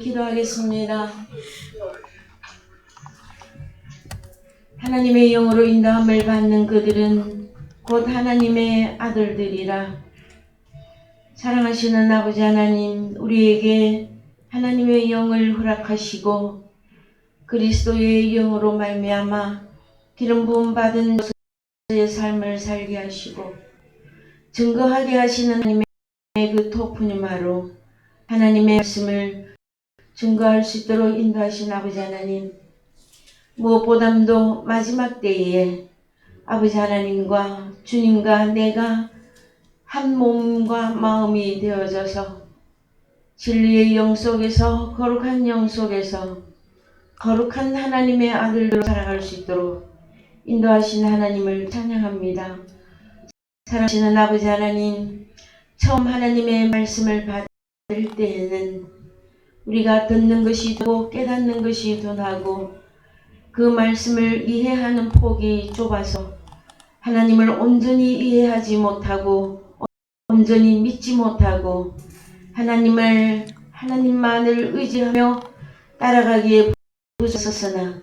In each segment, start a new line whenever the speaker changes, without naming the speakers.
기도하겠습니다. 하나님의 영으로 인도함을 받는 그들은 곧 하나님의 아들들이라. 사랑하시는 아버지 하나님, 우리에게 하나님의 영을 허락하시고 그리스도의 영으로 말미암아 기름 부음 받은 자의 삶을 살게 하시고 증거하게 하시는 하나님의 그 토프님하로 하나님의 말씀을 증거할 수 있도록 인도하신 아버지 하나님, 무엇보다도 마지막 때에 아버지 하나님과 주님과 내가 한 몸과 마음이 되어져서 진리의 영 속에서 거룩한 영 속에서 거룩한 하나님의 아들로 살아갈 수 있도록 인도하신 하나님을 찬양합니다. 사랑하시는 아버지 하나님, 처음 하나님의 말씀을 받을 때에는 우리가 듣는 것이 더 깨닫는 것이 더 나고 그 말씀을 이해하는 폭이 좁아서 하나님을 온전히 이해하지 못하고 온전히 믿지 못하고 하나님만을 의지하며 따라가기에 부족했으나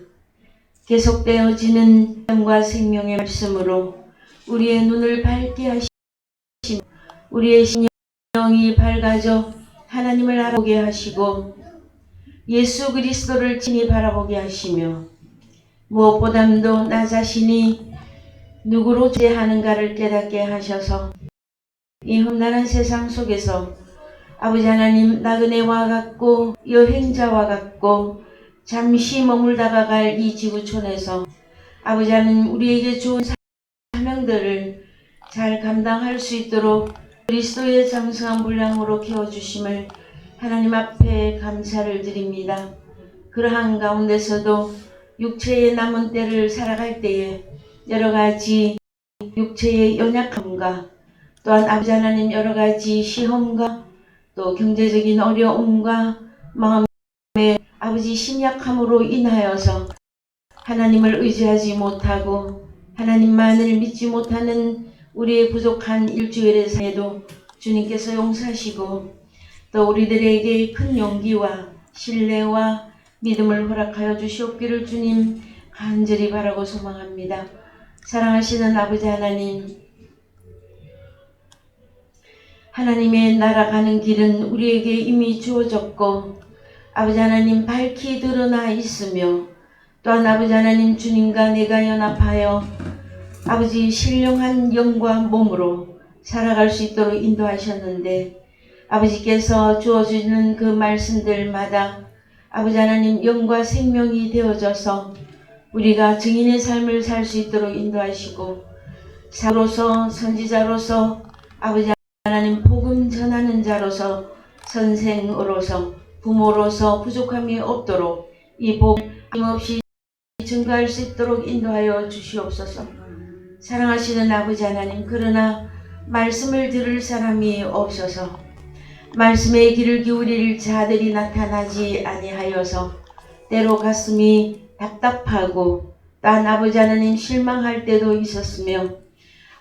계속되어지는 영과 생명의 말씀으로 우리의 눈을 밝게 하시며 우리의 심령이 밝아져 하나님을 알아보게 하시고 예수 그리스도를 친히 바라보게 하시며 무엇보다도 나 자신이 누구로 존재하는가를 깨닫게 하셔서 이 험난한 세상 속에서 아버지 하나님, 나그네와 같고 여행자와 같고 잠시 머물다가 갈 이 지구촌에서 아버지 하나님, 우리에게 좋은 사명들을 잘 감당할 수 있도록 그리스도의 장성한 분량으로 키워주심을 하나님 앞에 감사를 드립니다. 그러한 가운데서도 육체의 남은 때를 살아갈 때에 여러가지 육체의 연약함과 또한 아버지 하나님 여러가지 시험과 또 경제적인 어려움과 마음의 아버지 심약함으로 인하여서 하나님을 의지하지 못하고 하나님만을 믿지 못하는 우리의 부족한 일주일의 삶에도 주님께서 용서하시고 또 우리들에게 큰 용기와 신뢰와 믿음을 허락하여 주시옵기를 주님 간절히 바라고 소망합니다. 사랑하시는 아버지 하나님, 하나님의 나아가는 길은 우리에게 이미 주어졌고 아버지 하나님 밝히 드러나 있으며 또한 아버지 하나님 주님과 내가 연합하여 아버지 신령한 영과 몸으로 살아갈 수 있도록 인도하셨는데 아버지께서 주어주는 그 말씀들마다 아버지 하나님 영과 생명이 되어져서 우리가 증인의 삶을 살 수 있도록 인도하시고 사로서 선지자로서 아버지 하나님 복음 전하는 자로서 선생으로서 부모로서 부족함이 없도록 이 복을 힘없이 증거할 수 있도록 인도하여 주시옵소서. 사랑하시는 아버지 하나님, 그러나 말씀을 들을 사람이 없어서 말씀의 귀를 기울일 자들이 나타나지 아니하여서 때로 가슴이 답답하고 딴 아버지 하나님 실망할 때도 있었으며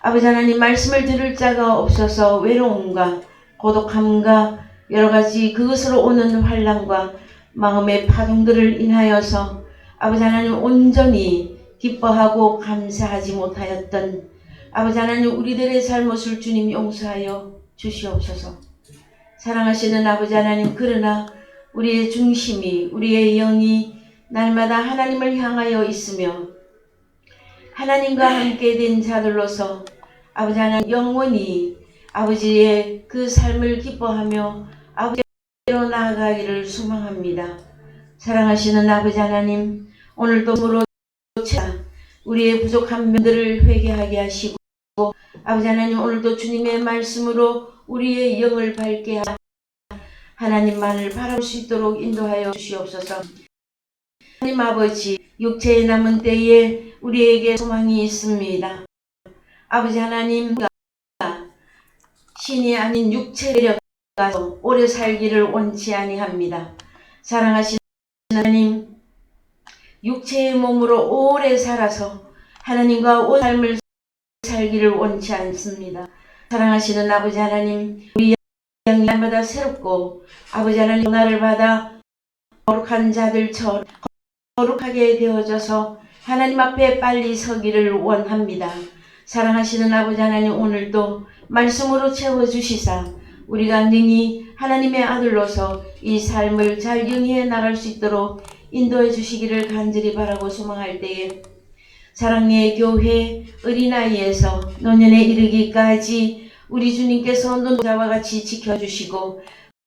아버지 하나님 말씀을 들을 자가 없어서 외로움과 고독함과 여러가지 그것으로 오는 환난과 마음의 파동들을 인하여서 아버지 하나님 온전히 기뻐하고 감사하지 못하였던 아버지 하나님 우리들의 잘못을 주님 용서하여 주시옵소서. 사랑하시는 아버지 하나님, 그러나 우리의 중심이 우리의 영이 날마다 하나님을 향하여 있으며 하나님과 함께 된 자들로서 아버지 하나님 영원히 아버지의 그 삶을 기뻐하며 아버지로 나아가기를 소망합니다. 사랑하시는 아버지 하나님, 오늘도 무로 우리의 부족한 면들을 회개하게 하시고 아버지 하나님 오늘도 주님의 말씀으로 우리의 영을 밝게 하나님만을 바라볼 수 있도록 인도하여 주시옵소서. 하나님 아버지, 육체의 남은 때에 우리에게 소망이 있습니다. 아버지 하나님, 신이 아닌 육체에 내려가서 오래 살기를 원치 아니합니다. 사랑하시는 하나님, 육체의 몸으로 오래 살아서 하나님과 온 삶을 살기를 원치 않습니다. 사랑하시는 아버지 하나님, 우리 영이 날마다 새롭고 아버지 하나님 나를 받아 거룩한 자들처럼 거룩하게 되어져서 하나님 앞에 빨리 서기를 원합니다. 사랑하시는 아버지 하나님, 오늘도 말씀으로 채워주시사 우리가 능히 하나님의 아들로서 이 삶을 잘 영위해 나갈 수 있도록 인도해 주시기를 간절히 바라고 소망할 때에 사랑의 교회 어린아이에서 노년에 이르기까지 우리 주님께서 눈자와 같이 지켜주시고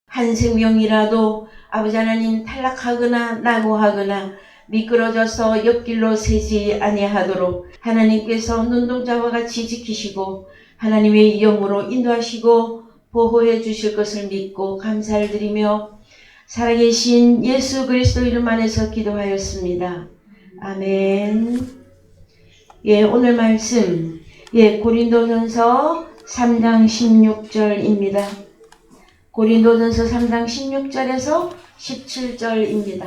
한 생명이라도 아버지 하나님 탈락하거나 낙오하거나 미끄러져서 옆길로 새지 아니하도록 하나님께서 눈동자와 같이 지키시고 하나님의 영으로 인도하시고 보호해 주실 것을 믿고 감사를 드리며 살아계신 예수 그리스도 이름 안에서 기도하였습니다. 아멘. 오늘 말씀 고린도전서 3장 16절입니다. 고린도전서 3장 16절에서 17절입니다.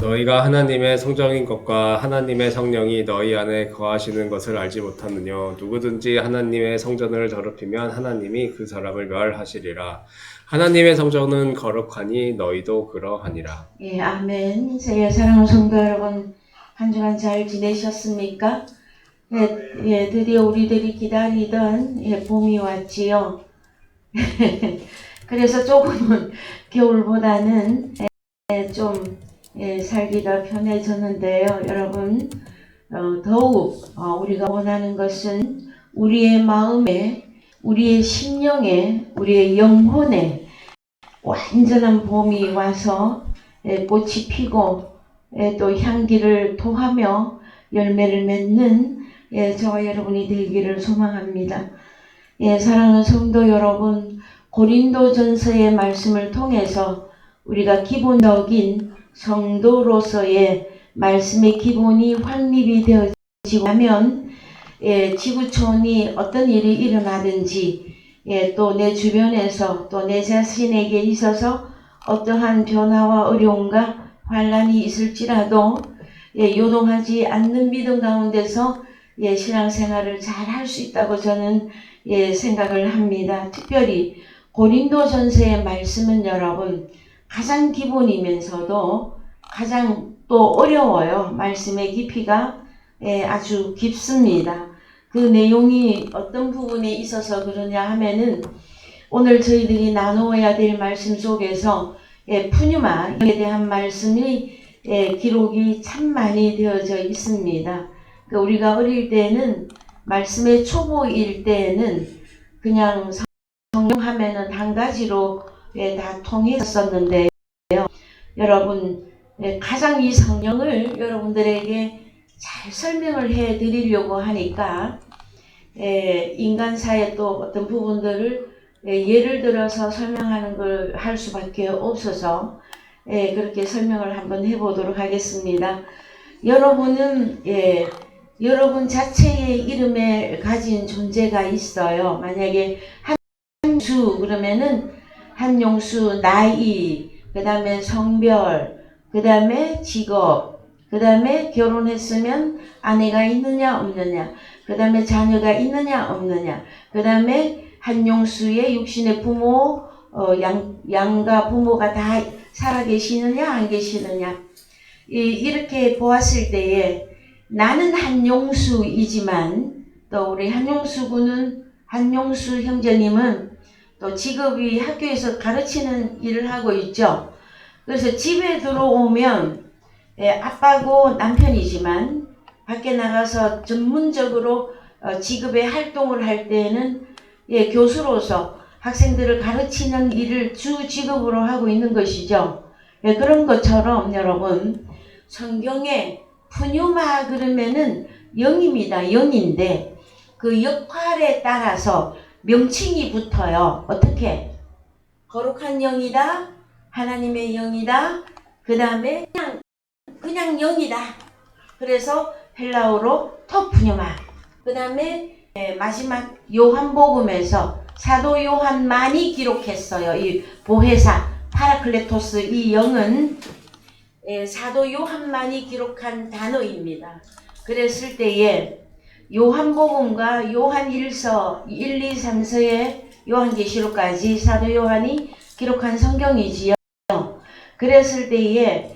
너희가 하나님의 성정인 것과 하나님의 성령이 너희 안에 거하시는 것을 알지 못하느뇨. 누구든지 하나님의 성전을 더럽히면 하나님이 그 사람을 멸하시리라. 하나님의 성전은 거룩하니 너희도 그러하니라.
아멘. 사랑하는 성도 여러분, 한 주간 잘 지내셨습니까? 드디어 우리들이 기다리던 봄이 왔지요. 그래서 조금은 겨울보다는 좀 살기가 편해졌는데요. 여러분, 더욱 우리가 원하는 것은 우리의 마음에, 우리의 심령에, 우리의 영혼에 완전한 봄이 와서 꽃이 피고 또 향기를 토하며 열매를 맺는 저와 여러분이 되기를 소망합니다. 사랑하는 성도 여러분, 고린도전서의 말씀을 통해서 우리가 기본적인 성도로서의 말씀의 기본이 확립이 되어지고 하면 지구촌이 어떤 일이 일어나든지 또 내 주변에서 또 내 자신에게 있어서 어떠한 변화와 어려움과 환란이 있을지라도 요동하지 않는 믿음 가운데서 신앙생활을 잘 할 수 있다고 저는 생각을 합니다. 특별히 고린도전서의 말씀은 여러분 가장 기본이면서도 가장 또 어려워요. 말씀의 깊이가 아주 깊습니다. 그 내용이 어떤 부분에 있어서 그러냐 하면은 오늘 저희들이 나누어야 될 말씀 속에서 푸뉴마에 대한 말씀이 기록이 참 많이 되어져 있습니다. 그러니까 우리가 어릴 때는 말씀의 초보일 때는 그냥 성경 하면은 한 가지로 다 통했었는데요. 여러분, 가장 이 성경을 여러분들에게 잘 설명을 해 드리려고 하니까 인간사의 또 어떤 부분들을 예를 들어서 설명하는 걸 할 수밖에 없어서 그렇게 설명을 한번 해보도록 하겠습니다. 여러분은 여러분 자체의 이름을 가진 존재가 있어요. 만약에 한용수 그러면은 한용수 나이, 그 다음에 성별, 그 다음에 직업, 그 다음에 결혼했으면 아내가 있느냐 없느냐, 그 다음에 자녀가 있느냐 없느냐, 그 다음에 한용수의 육신의 부모, 양가 부모가 다 살아계시느냐 안 계시느냐, 이렇게 보았을 때에 나는 한용수이지만 또 우리 한용수 군은, 한용수 형제님은 또 직업이 학교에서 가르치는 일을 하고 있죠. 그래서 집에 들어오면 아빠고 남편이지만 밖에 나가서 전문적으로 직업의 활동을 할 때는 교수로서 학생들을 가르치는 일을 주 직업으로 하고 있는 것이죠. 그런 것처럼 여러분 성경에 푸뉴마 그러면은 영입니다. 영인데 그 역할에 따라서 명칭이 붙어요. 어떻게? 거룩한 영이다, 하나님의 영이다, 그 다음에 그냥 영이다. 그래서 헬라어로 토푸뉴마. 그 다음에 마지막 요한복음에서 사도 요한만이 기록했어요. 이 보혜사 파라클레토스, 이 영은 사도 요한만이 기록한 단어입니다. 그랬을 때에 요한복음과 요한 1서 1, 2, 3서의 요한계시록까지 사도 요한이 기록한 성경이지요. 그랬을 때에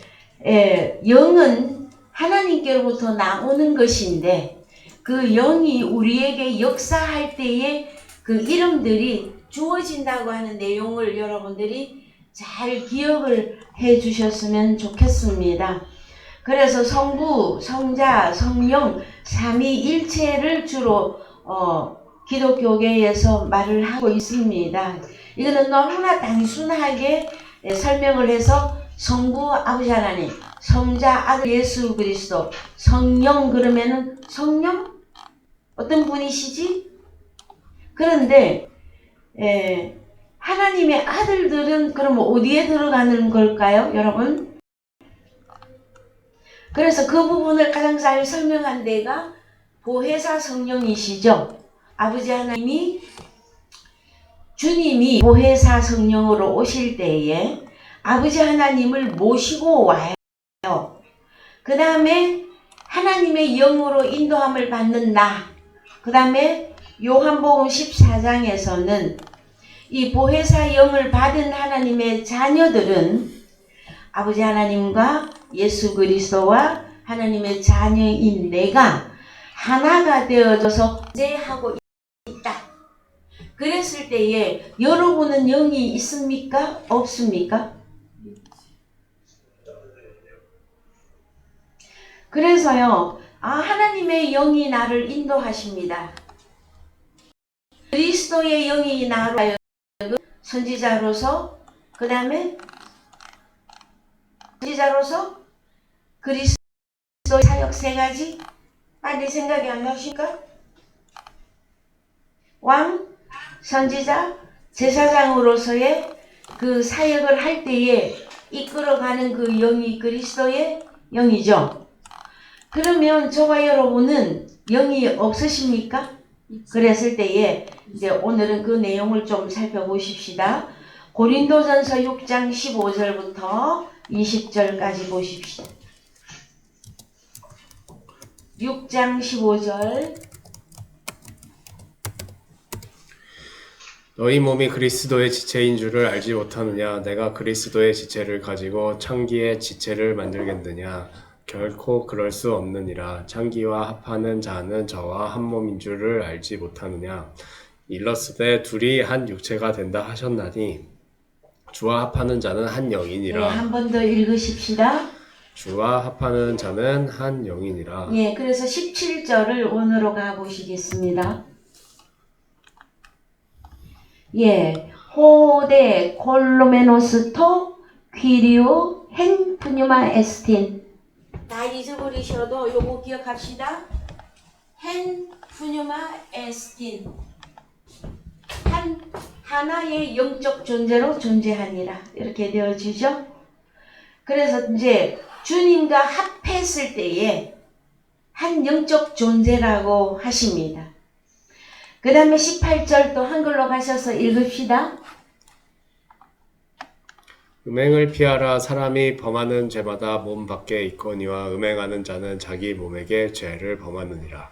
영은 하나님께로부터 나오는 것인데 그 영이 우리에게 역사할 때에 그 이름들이 주어진다고 하는 내용을 여러분들이 잘 기억을 해 주셨으면 좋겠습니다. 그래서 성부, 성자, 성령, 삼위일체를 주로 기독교계에서 말을 하고 있습니다. 이거는 너무나 단순하게 설명을 해서 성부 아버지 하나님, 성자 아들 예수 그리스도, 성령 그러면은 성령? 어떤 분이시지? 그런데 하나님의 아들들은 그럼 어디에 들어가는 걸까요, 여러분? 그래서 그 부분을 가장 잘 설명한 데가 보혜사 성령이시죠. 아버지 하나님이 주님이 보혜사 성령으로 오실 때에 아버지 하나님을 모시고 와요. 그 다음에 하나님의 영으로 인도함을 받는 나. 그 다음에 요한복음 14장에서는 이 보혜사 영을 받은 하나님의 자녀들은 아버지 하나님과 예수 그리스도와 하나님의 자녀인 내가 하나가 되어져서 존재하고 있다. 그랬을 때에 여러분은 영이 있습니까? 없습니까? 그래서요, 하나님의 영이 나를 인도하십니다. 그리스도의 영이 나를 선지자로서, 그 다음에 선지자로서 그리스도의 사역 세 가지 빨리 생각이 안 나십니까? 왕, 선지자, 제사장으로서의 그 사역을 할 때에 이끌어가는 그 영이 그리스도의 영이죠. 그러면 저와 여러분은 영이 없으십니까? 그랬을 때에 이제 오늘은 그 내용을 좀 살펴보십시다. 고린도전서 6장 15절부터 20절까지 보십시다. 6장 15절.
너희 몸이 그리스도의 지체인 줄을 알지 못하느냐? 내가 그리스도의 지체를 가지고 창기의 지체를 만들겠느냐? 결코 그럴 수 없느니라. 창기와 합하는 자는 저와 한 몸인 줄을 알지 못하느냐? 일렀으되 둘이 한 육체가 된다 하셨나니 주와 합하는 자는 한 영이니라.
네, 한 번 더 읽으십시다.
주와 합하는 자는 한 영이니라.
예, 그래서 17절을 원으로 가보시겠습니다. 예, 호데 콜로메노스토 퀴리오 헨 푸뉴마 에스틴. 다 잊어버리셔도 요거 기억합시다. 헨 푸뉴마 에스틴. 하나의 영적 존재로 존재하니라. 이렇게 되어지죠. 그래서 이제 주님과 합했을 때에 한 영적 존재라고 하십니다. 그 다음에 18절 또 한글로 가셔서 읽읍시다.
음행을 피하라. 사람이 범하는 죄마다 몸 밖에 있거니와 음행하는 자는 자기 몸에게 죄를 범하느니라.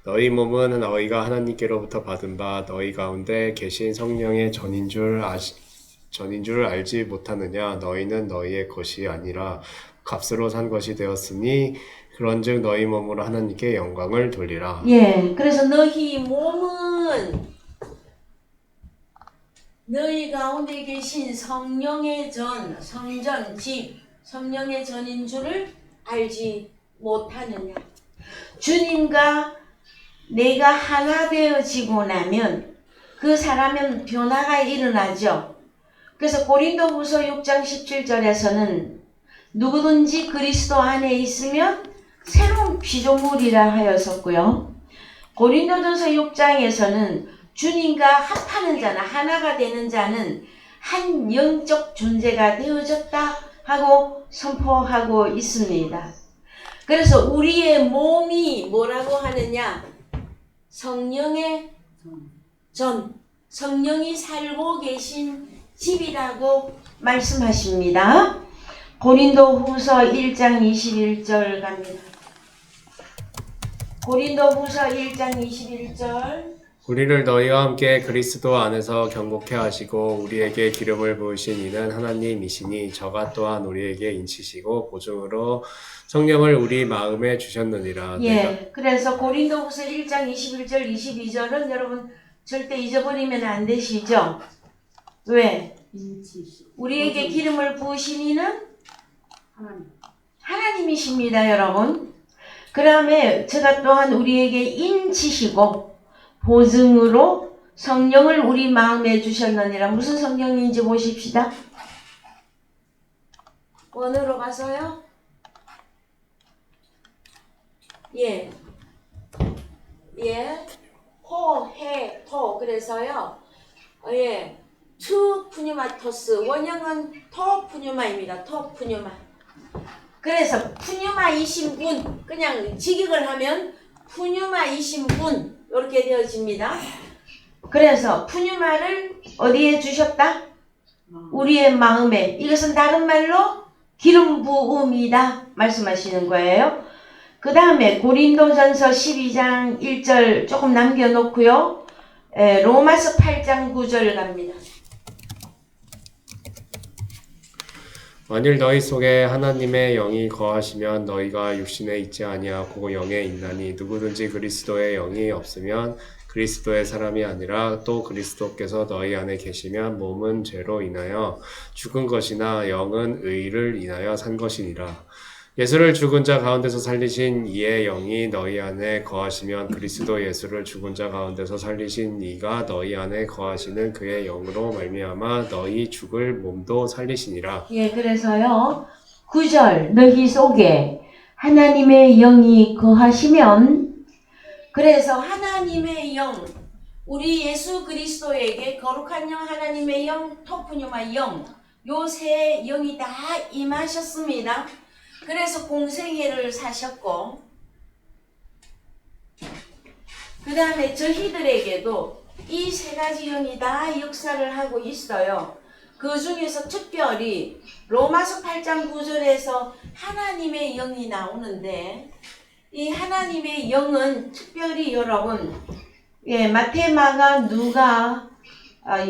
너희 몸은 너희가 하나님께로부터 받은 바 너희 가운데 계신 성령의 전인 줄 알지 못하느냐? 너희는 너희의 것이 아니라 값으로 산 것이 되었으니 그런즉 너희 몸으로 하나님께 영광을 돌리라.
예, 그래서 너희 몸은 너희 가운데 계신 성령의 전, 성전, 집, 성령의 전인 줄을 알지 못하느냐. 주님과 내가 하나 되어지고 나면 그 사람은 변화가 일어나죠. 그래서 고린도후서 6장 17절에서는 누구든지 그리스도 안에 있으면 새로운 피조물이라 하였었고요. 고린도전서 6장에서는 주님과 합하는 자나 하나가 되는 자는 한 영적 존재가 되어졌다 하고 선포하고 있습니다. 그래서 우리의 몸이 뭐라고 하느냐? 성령의 전, 성령이 살고 계신 집이라고 말씀하십니다. 고린도후서 1장 21절 갑니다. 고린도후서 1장 21절
우리를 너희와 함께 그리스도 안에서 경고케 하시고 우리에게 기름을 부으신 이는 하나님이시니 저가 또한 우리에게 인치시고 보증으로 성령을 우리 마음에 주셨느니라.
예, 그래서 고린도후서 1장 21절 22절은 여러분 절대 잊어버리면 안 되시죠? 왜? 우리에게 기름을 부으신 이는 하나님이십니다, 여러분. 그 다음에 제가 또한 우리에게 인치시고 보증으로 성령을 우리 마음에 주셨느니라. 무슨 성령인지 보십시다. 원으로 가서요. 예. 예. 호, 해, 토. 그래서요. 예. 투 푸뉴마토스. 원형은 토 푸뉴마입니다. 토 푸뉴마. 그래서 푸뉴마이신 분, 그냥 직역을 하면 푸뉴마이신 분 이렇게 되어집니다. 그래서 푸뉴마를 어디에 주셨다? 우리의 마음에. 이것은 다른 말로 기름 부음이다 말씀하시는 거예요. 그 다음에 고린도전서 12장 1절 조금 남겨놓고요. 로마서 8장 9절 갑니다.
만일 너희 속에 하나님의 영이 거하시면 너희가 육신에 있지 아니하고 영에 있나니 누구든지 그리스도의 영이 없으면 그리스도의 사람이 아니라 또 그리스도께서 너희 안에 계시면 몸은 죄로 인하여 죽은 것이나 영은 의를 인하여 산 것이니라. 예수를 죽은 자 가운데서 살리신 이의 영이 너희 안에 거하시면 그리스도 예수를 죽은 자 가운데서 살리신 이가 너희 안에 거하시는 그의 영으로 말미암아 너희 죽을 몸도 살리시니라.
예, 그래서요. 9절 너희 속에 하나님의 영이 거하시면, 그래서 하나님의 영, 우리 예수 그리스도에게 거룩한 영, 하나님의 영, 토프뉴마 영, 요 세 영이 다 임하셨습니다. 그래서 공생애를 사셨고, 그 다음에 저희들에게도 이 세 가지 영이 다 역사를 하고 있어요. 그 중에서 특별히 로마서 8장 9절에서 하나님의 영이 나오는데, 이 하나님의 영은 특별히 여러분, 예, 마태, 마가, 누가,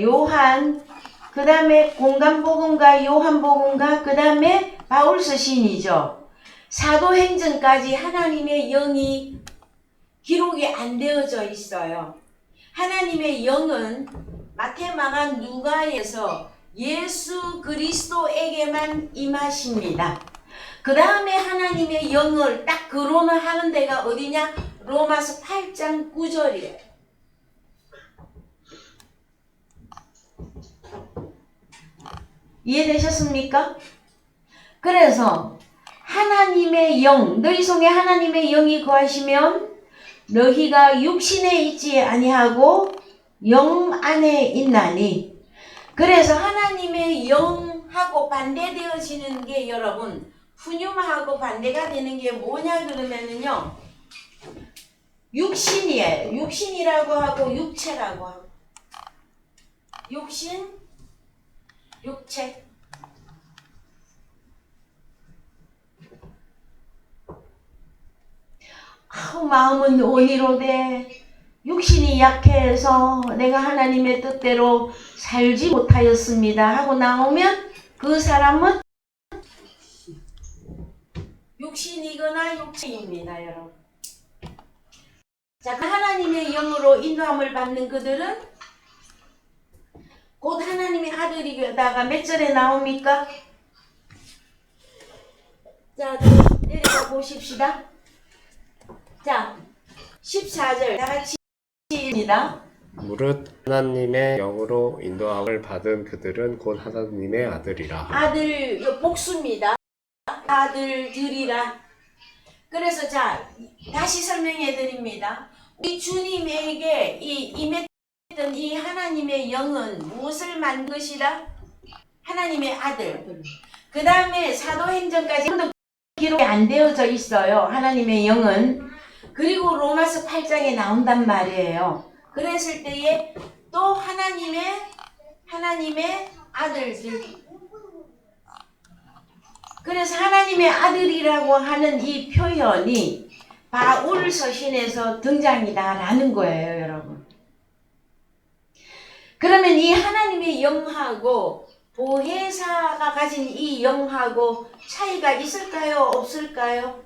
요한, 그 다음에 공간복음과 요한복음과 그 다음에 바울서 시인이죠. 사도행전까지 하나님의 영이 기록이 안 되어져 있어요. 하나님의 영은 마태, 마가, 누가에서 예수 그리스도에게만 임하십니다. 그 다음에 하나님의 영을 딱 거론을 하는 데가 어디냐? 로마서 8장 9절이에요. 이해되셨습니까? 그래서 하나님의 영, 너희 속에 하나님의 영이 거하시면 너희가 육신에 있지 아니하고 영 안에 있나니. 그래서 하나님의 영하고 반대되어지는 게 여러분, 푸뉴마하고 반대가 되는 게 뭐냐 그러면은요, 육신이에요. 육신이라고 하고 육체라고 하고. 육신, 육체. 마음은 온이로되 육신이 약해서 내가 하나님의 뜻대로 살지 못하였습니다 하고 나오면 그 사람은 육신이거나 육체입니다, 여러분. 자, 하나님의 영으로 인도함을 받는 그들은 곧 하나님의 아들이다가 몇 절에 나옵니까? 자, 내려가 보십시다. 자, 14절 다 같이 입니다.
무릇 하나님의 영으로 인도함을 받은 그들은 곧 하나님의 아들이라.
아들, 복수입니다. 아들들이라. 그래서 자, 다시 설명해 드립니다. 우리 주님에게 임했던 이 하나님의 영은 무엇을 만든 것이라? 하나님의 아들. 그 다음에 사도행전까지 기록이 안 되어져 있어요. 하나님의 영은. 그리고 로마서 8장에 나온단 말이에요. 그랬을 때에 또 하나님의 아들들. 그래서 하나님의 아들이라고 하는 이 표현이 바울 서신에서 등장이다라는 거예요, 여러분. 그러면 이 하나님의 영하고 보혜사가 가진 이 영하고 차이가 있을까요? 없을까요?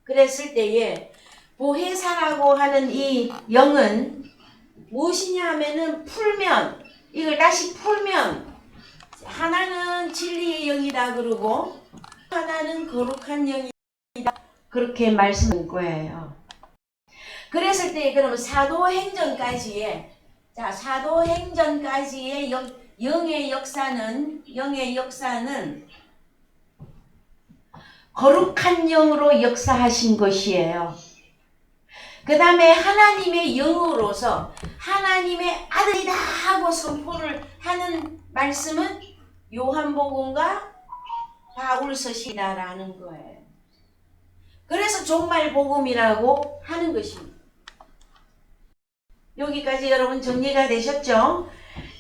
그랬을 때에 보혜사라고 하는 이 영은 무엇이냐 하면은 풀면, 이걸 다시 풀면 하나는 진리의 영이다 그러고 하나는 거룩한 영이다 그렇게 말씀한 거예요. 그랬을 때 그러면 사도행전까지의 영의 역사는 거룩한 영으로 역사하신 것이에요. 그 다음에 하나님의 영으로서 하나님의 아들이다 하고 선포를 하는 말씀은 요한복음과 바울서시다라는 거예요. 그래서 종말복음이라고 하는 것입니다. 여기까지 여러분 정리가 되셨죠?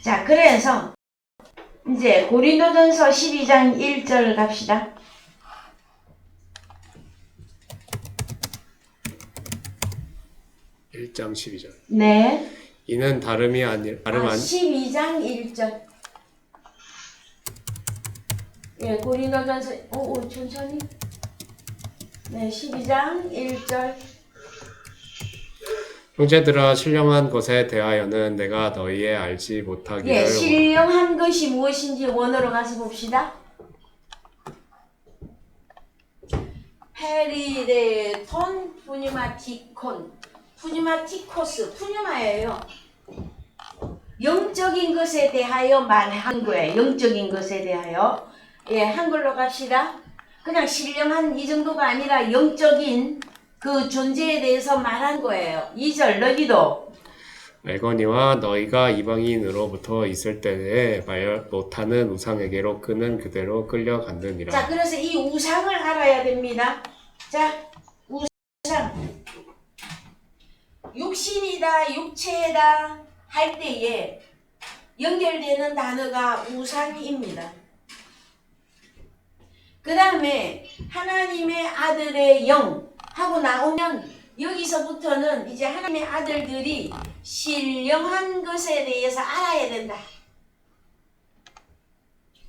자, 그래서 이제 고린도전서 12장 1절 갑시다.
1장 12절.
네.
이는 다름이 아니
12장 1절. 예, 고린도전서 천천히. 네, 12장 1절.
형제들아 신령한 것에 대하여는 내가 너희의 알지 못하기를
예, 신령한 것이 무엇인지 원어로 가서 봅시다. 페리데톤 푸뉴마티콘. 푸뉴마티코스, 푸뉴마예요. 영적인 것에 대하여 말한 거예요. 영적인 것에 대하여. 예, 한글로 갑시다. 그냥 신령한 이 정도가 아니라 영적인 그 존재에 대해서 말한 거예요. 2절 너희도
알거니와 너희가 이방인으로부터 있을 때에 말 못하는 우상에게로 끄는 그대로 끌려갔느니라.
자, 그래서 이 우상을 알아야 됩니다. 자, 우상. 육신이다, 육체다 할 때에 연결되는 단어가 우상입니다. 그 다음에 하나님의 아들의 영 하고 나오면 여기서부터는 이제 하나님의 아들들이 신령한 것에 대해서 알아야 된다.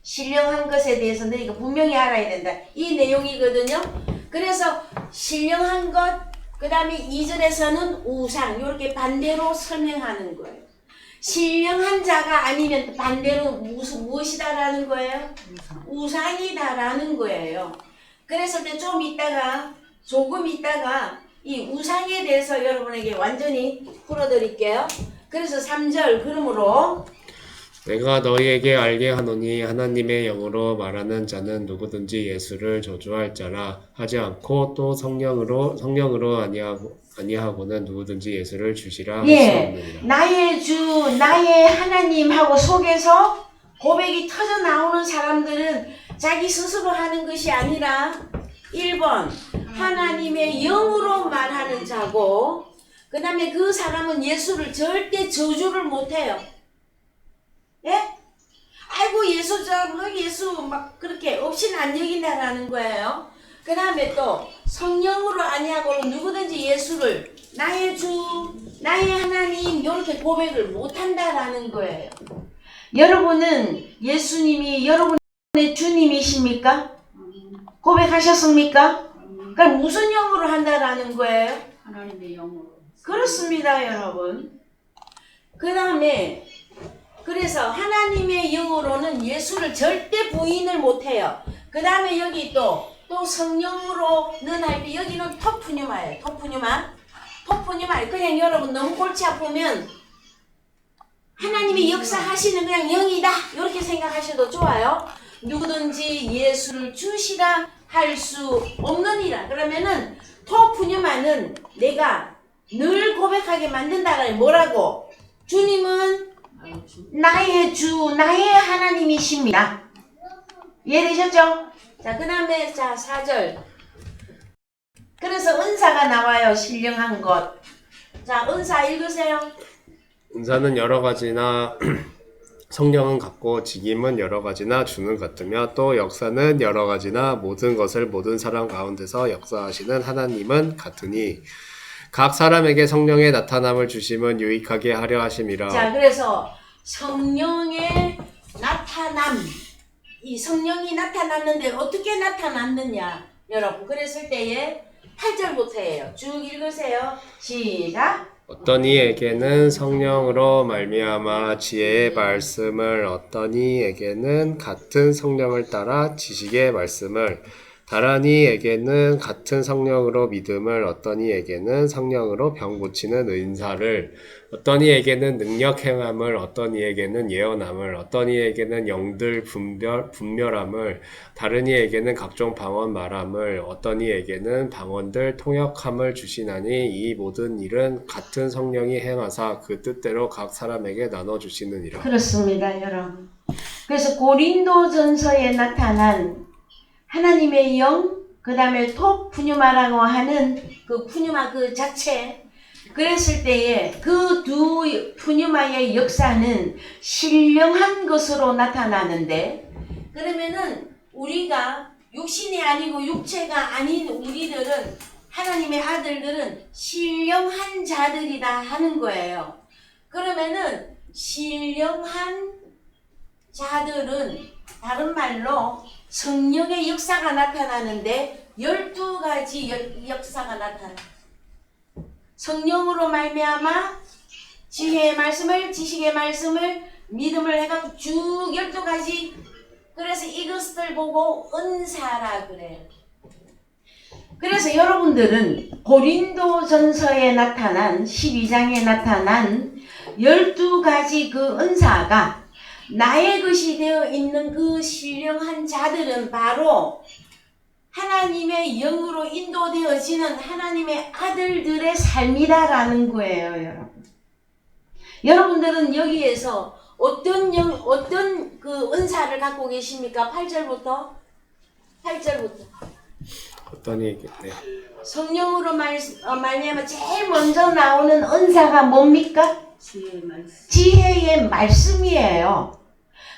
신령한 것에 대해서 너희가 분명히 알아야 된다. 이 내용이거든요. 그래서 신령한 것, 그 다음에 2절에서는 우상, 이렇게 반대로 설명하는 거예요. 신령한 자가 아니면 반대로 무엇이다라는 거예요? 우상이다라는 거예요. 그래서 좀 이따가, 조금 이따가 이 우상에 대해서 여러분에게 완전히 풀어드릴게요. 그래서 3절, 그러므로
내가 너희에게 알게 하노니 하나님의 영으로 말하는 자는 누구든지 예수를 저주할 자라 하지 않고 또 성령으로 아니하고는 누구든지 예수를 주시라 할 수 없느니라.
나의 주, 나의 하나님하고 속에서 고백이 터져 나오는 사람들은 자기 스스로 하는 것이 아니라 1번 하나님의 영으로 말하는 자고, 그 다음에 그 사람은 예수를 절대 저주를 못해요. 예? 아이고 예수 막 그렇게 없이는 안 여긴다라는 거예요. 그 다음에 또 성령으로 아니하고는 누구든지 예수를 나의 주, 나의 하나님 이렇게 고백을 못한다라는 거예요. 여러분은 예수님이 여러분의 주님이십니까? 고백하셨습니까? 그럼 무슨 영으로 한다라는 거예요?
하나님의 영으로.
그렇습니다, 여러분. 그 다음에 그래서 하나님의 영으로는 예수를 절대 부인을 못해요. 그 다음에 여기 또 성령으로는 할 때 여기는 토푸뉴마예요. 토푸뉴마. 그냥 여러분 너무 골치 아프면 하나님이 역사하시는 그냥 영이다 이렇게 생각하셔도 좋아요. 누구든지 예수를 주시라 할 수 없느니라. 그러면은 토푸뉴마는 내가 늘 고백하게 만든다라. 뭐라고? 주님은 나의 주, 나의 하나님이십니다. 이해되셨죠? 자, 그 다음에 4절. 그래서 은사가 나와요. 신령한 것. 자, 은사 읽으세요.
은사는 여러 가지나 성령은 같고 직임은 여러 가지나 주는 같으며 또 역사는 여러 가지나 모든 것을 모든 사람 가운데서 역사하시는 하나님은 같으니 각 사람에게 성령의 나타남을 주심은 유익하게 하려 하심이라.
자, 그래서 성령의 나타남, 이 성령이 나타났는데 어떻게 나타났느냐 여러분, 그랬을 때에 8절부터예요. 쭉 읽으세요. 시작.
어떤 이에게는 성령으로 말미암아 지혜의 말씀을, 어떤 이에게는 같은 성령을 따라 지식의 말씀을, 다른 이에게는 같은 성령으로 믿음을, 어떤 이에게는 성령으로 병 고치는 은사를, 어떤 이에게는 능력 행함을, 어떤 이에게는 예언함을, 어떤 이에게는 영들 분별함을, 다른 이에게는 각종 방언 말함을, 어떤 이에게는 방언들 통역함을 주시나니 이 모든 일은 같은 성령이 행하사 그 뜻대로 각 사람에게 나눠 주시느니라.
그렇습니다, 여러분. 그래서 고린도전서에 나타난 하나님의 영, 그 다음에 톱 푸뉴마라고 하는 그 푸뉴마 그 자체, 그랬을 때에 그 두 푸뉴마의 역사는 신령한 것으로 나타나는데, 그러면은 우리가 육신이 아니고 육체가 아닌 우리들은, 하나님의 아들들은 신령한 자들이다 하는 거예요. 그러면은 신령한 자들은 다른 말로 성령의 역사가 나타나는데 12가지 역사가 나타나. 성령으로 말미암아 지혜의 말씀을, 지식의 말씀을, 믿음을 해갖고 쭉 12가지. 그래서 이것들 보고 은사라 그래요. 그래서 여러분들은 고린도전서에 나타난 12장에 나타난 12가지 그 은사가 나의 것이 되어 있는 그 신령한 자들은 바로 하나님의 영으로 인도되어지는 하나님의 아들들의 삶이다라는 거예요, 여러분. 여러분들은 여기에서 어떤 그 은사를 갖고 계십니까? 8절부터.
어떤 이에게는
성령으로 말미암아 제일 먼저 나오는 은사가 뭡니까? 지혜의 말씀이에요.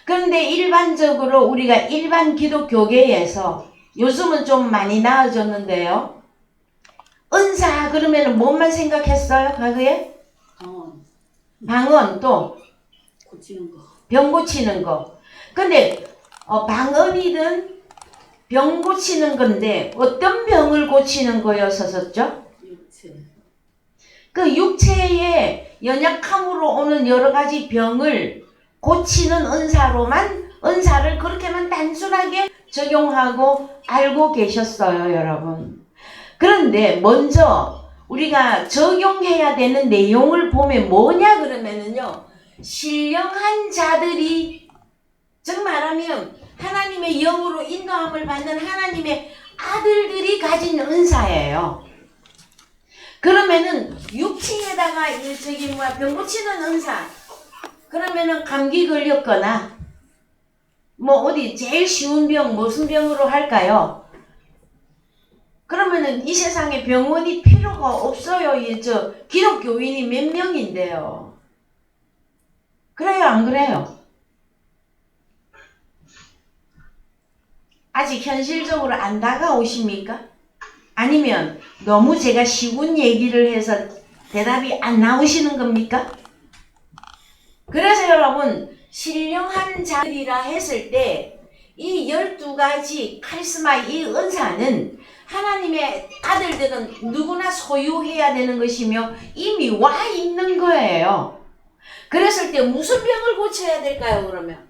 그런데 일반적으로 우리가 일반 기독교계에서 요즘은 좀 많이 나아졌는데요. 은사 그러면 뭐만 생각했어요? 과거에? 방언, 또
고치는 거.
병 고치는 거. 근데 방언이든 병 고치는 건데 어떤 병을 고치는 거였었죠?
육체.
그 육체의 연약함으로 오는 여러 가지 병을 고치는 은사를 그렇게만 단순하게 적용하고 알고 계셨어요, 여러분. 그런데 먼저 우리가 적용해야 되는 내용을 보면 뭐냐 그러면은요, 신령한 자들이, 즉 말하면 하나님의 영으로 인도함을 받는 하나님의 아들들이 가진 은사예요. 그러면은 육체에다가 병 고치는 은사, 그러면은 감기 걸렸거나 뭐 어디 제일 쉬운 병 무슨 병으로 할까요? 그러면은 이 세상에 병원이 필요가 없어요. 저 기독교인이 몇 명인데요. 그래요, 안 그래요? 아직 현실적으로 안 다가오십니까? 아니면 너무 제가 쉬운 얘기를 해서 대답이 안 나오시는 겁니까? 그래서 여러분, 신령한 자들이라 했을 때 이 12가지 카리스마, 이 은사는 하나님의 아들들은 누구나 소유해야 되는 것이며 이미 와 있는 거예요. 그랬을 때 무슨 병을 고쳐야 될까요, 그러면?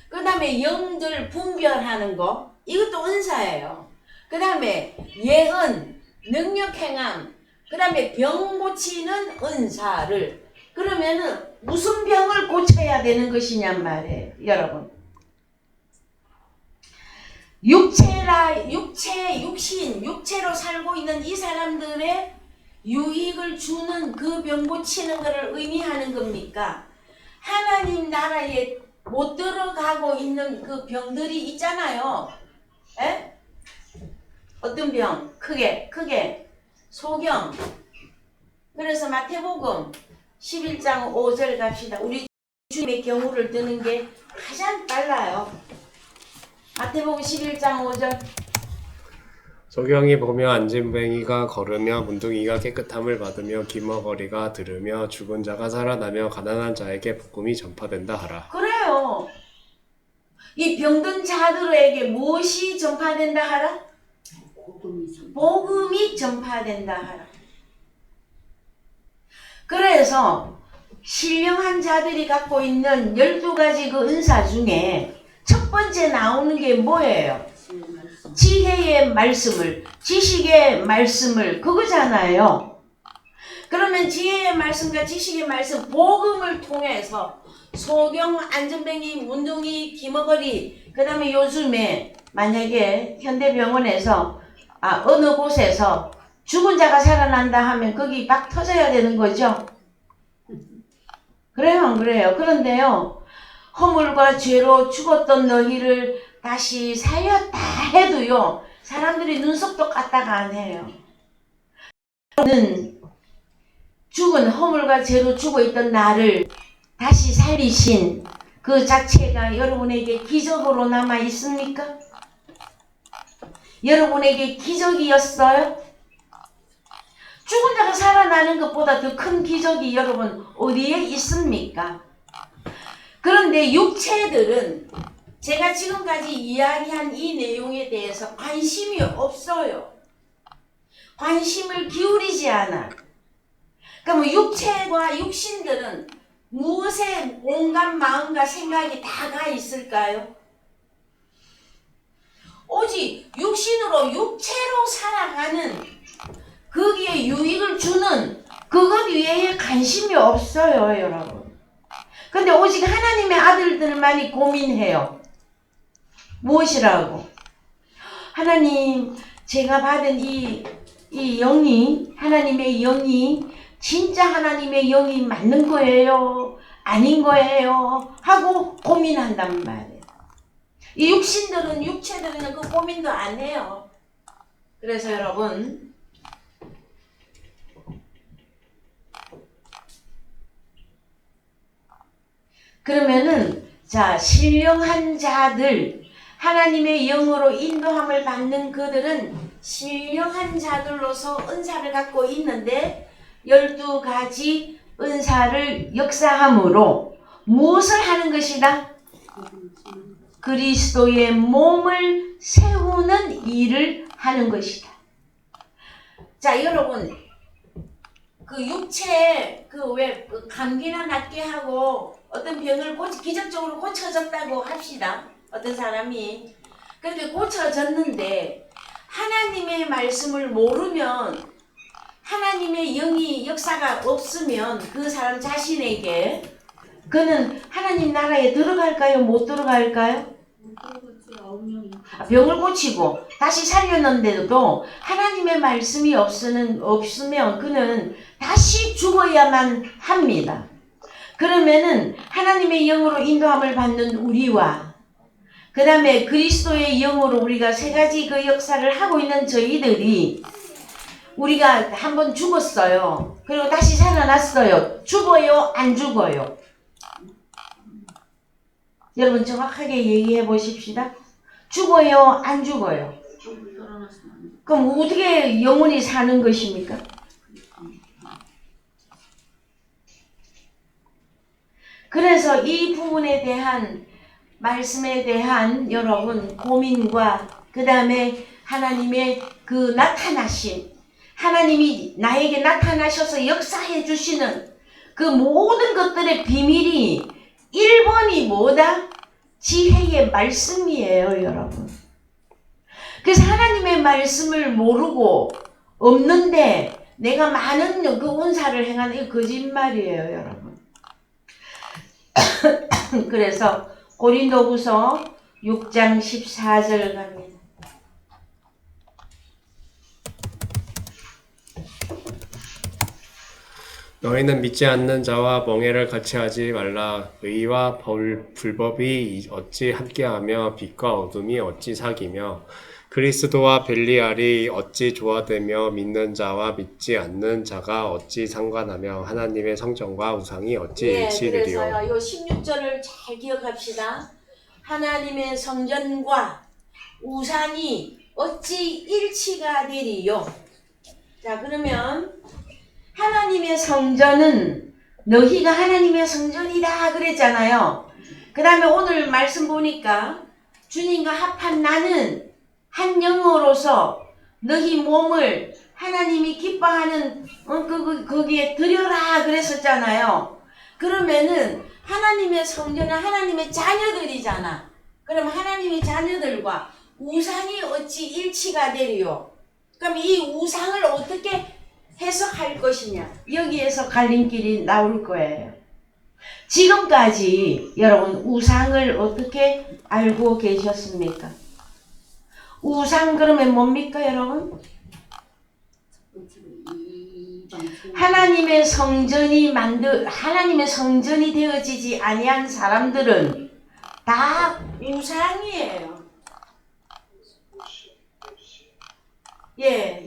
그 다음에 영들 분별하는 거, 이것도 은사예요. 그 다음에 예언, 능력 행함, 그 다음에 병 고치는 은사를, 그러면은 무슨 병을 고쳐야 되는 것이냔 말이에요, 여러분. 육체로 살고 있는 이 사람들의 유익을 주는 그 병 고치는 것을 의미하는 겁니까? 하나님 나라에 못 들어가고 있는 그 병들이 있잖아요. 에? 어떤 병? 크게 소경. 그래서 마태복음 11장 5절 갑시다. 우리 주님의 경우를 드는 게 가장 빨라요. 마태복음 11장 5절.
소경이 보며 안진뱅이가 걸으며 문둥이가 깨끗함을 받으며 기머거리가 들으며 죽은 자가 살아나며 가난한 자에게 복음이 전파된다 하라.
그래요. 이 병든 자들에게 무엇이 전파된다 하라? 복음이 전파된다 하라. 그래서 신령한 자들이 갖고 있는 12가지 그 은사 중에 첫 번째 나오는 게 뭐예요? 지혜의 말씀을, 지식의 말씀을, 그거잖아요. 그러면 지혜의 말씀과 지식의 말씀, 복음을 통해서 소경, 안전뱅이, 문둥이, 기머거리, 그 다음에 요즘에 만약에 현대병원에서 어느 곳에서 죽은 자가 살아난다 하면 거기 막 터져야 되는 거죠. 그래요, 안 그래요? 그런데요, 허물과 죄로 죽었던 너희를 다시 살렸다 해도요, 사람들이 눈썹도 까딱 안 해요. 는 죽은 허물과 죄로 죽어있던 나를 다시 살리신 그 자체가 여러분에게 기적으로 남아 있습니까? 여러분에게 기적이었어요? 죽은 자가 살아나는 것보다 더 큰 기적이 여러분 어디에 있습니까? 그런데 육체들은 제가 지금까지 이야기한 이 내용에 대해서 관심이 없어요. 관심을 기울이지 않아. 그러면 육체와 육신들은 무엇에 온갖 마음과 생각이 다 가 있을까요? 오직 육신으로 육체로 살아가는 거기에 유익을 주는 그것 외에 관심이 없어요, 여러분. 근데 오직 하나님의 아들들만이 고민해요. 무엇이라고? 하나님, 제가 받은 이 영이, 하나님의 영이 진짜 하나님의 영이 맞는 거예요? 아닌 거예요? 하고 고민한단 말이에요. 이 육체들은 그 고민도 안 해요. 그래서 여러분, 그러면은 자, 신령한 자들, 하나님의 영으로 인도함을 받는 그들은 신령한 자들로서 은사를 갖고 있는데 12가지 은사를 역사함으로 무엇을 하는 것이다? 그리스도의 몸을 세우는 일을 하는 것이다. 자, 여러분, 그 육체 그 감기나 낫게 하고 어떤 병을 기적적으로 고쳐졌다고 합시다. 어떤 사람이 그렇게 고쳐졌는데 하나님의 말씀을 모르면, 하나님의 영이 역사가 없으면 그 사람 자신에게 그는 하나님 나라에 들어갈까요? 못 들어갈까요? 병을 고치고 다시 살렸는데도 하나님의 말씀이 없으면 그는 다시 죽어야만 합니다. 그러면은 하나님의 영으로 인도함을 받는 우리와 그 다음에 그리스도의 영으로 우리가 세 가지 그 역사를 하고 있는 저희들이, 우리가 한번 죽었어요. 그리고 다시 살아났어요. 죽어요? 안 죽어요? 여러분 정확하게 얘기해 보십시다. 죽어요? 안 죽어요? 그럼 어떻게 영원히 사는 것입니까? 그래서 이 부분에 대한 말씀에 대한 여러분 고민과 그 다음에 하나님의 그 나타나심, 하나님이 나에게 나타나셔서 역사해 주시는 그 모든 것들의 비밀이 1번이 뭐다? 지혜의 말씀이에요, 여러분. 그래서 하나님의 말씀을 모르고 없는데 내가 많은 그 은사를 행하는 게 거짓말이에요, 여러분. 그래서 고린도후서 6장 14절 갑니다.
너희는 믿지 않는 자와 멍에를 같이 하지 말라. 의와 불법이 어찌 함께하며 빛과 어둠이 어찌 사귀며 그리스도와 벨리알이 어찌 조화되며 믿는 자와 믿지 않는 자가 어찌 상관하며 하나님의 성전과 우상이 어찌 일치이리요.
그래서요, 요 16절을 잘 기억합시다. 하나님의 성전과 우상이 어찌 일치가 되리요? 자, 그러면 하나님의 성전은 너희가 하나님의 성전이다 그랬잖아요. 그 다음에 오늘 말씀 보니까 주님과 합한 나는 한 영으로서 너희 몸을 하나님이 기뻐하는 거기에 드려라 그랬었잖아요. 그러면은 하나님의 성전은 하나님의 자녀들이잖아. 그럼 하나님의 자녀들과 우상이 어찌 일치가 되리요? 그럼 이 우상을 어떻게 해석할 것이냐? 여기에서 갈림길이 나올 거예요. 지금까지 여러분 우상을 어떻게 알고 계셨습니까? 우상 그러면 뭡니까 여러분? 하나님의 성전이 하나님의 성전이 되어지지 아니한 사람들은 다 우상이에요. 예,